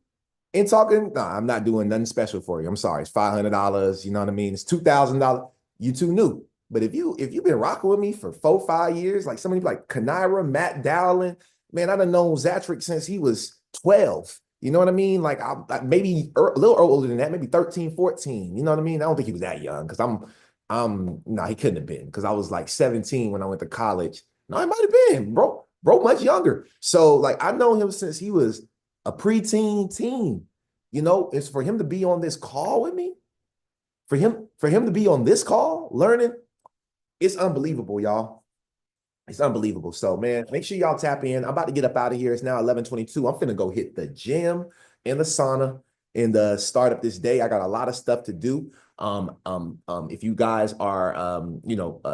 and talking, nah, I'm not doing nothing special for you. I'm sorry. It's $500. You know what I mean? It's $2,000. You too new. But if you've been rocking with me for 4-5 years, like somebody like Kanira, Matt Dowling, man, I done known Zatrick since he was 12. You know what I mean? Like maybe a little older than that, maybe 13, 14. You know what I mean? I don't think he was that young because no, he couldn't have been because I was like 17 when I went to college. No, he might have been, bro, much younger. So like I know him since he was a preteen teen. It's for him to be on this call with me, for him to be on this call learning, it's unbelievable, y'all. It's unbelievable. So, man, make sure y'all tap in. I'm about to get up out of here. It's now 11:22. I'm finna go hit the gym and the sauna and start up this day. I got a lot of stuff to do. If you guys are,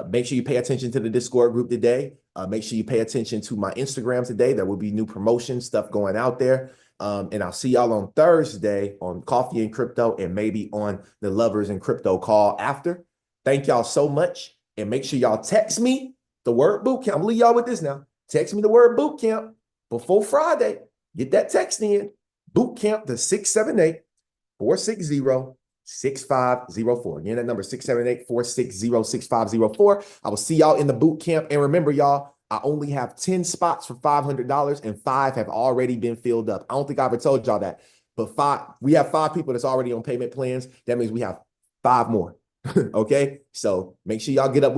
make sure you pay attention to the Discord group today. Make sure you pay attention to my Instagram today. There will be new promotion stuff going out there. And I'll see y'all on Thursday on Coffee and Crypto and maybe on the Lovers and Crypto call after. Thank y'all so much. And make sure y'all text me the word boot camp. I'm gonna leave y'all with this now. Text me the word boot camp before Friday. Get that text in. Boot camp to 678-460-6504. Again, that number 678-460-6504. I will see y'all in the boot camp. And remember, y'all, I only have 10 spots for $500 and 5 have already been filled up. I don't think I ever told y'all that. But we have 5 people that's already on payment plans. That means we have 5 more. Okay, so make sure y'all get up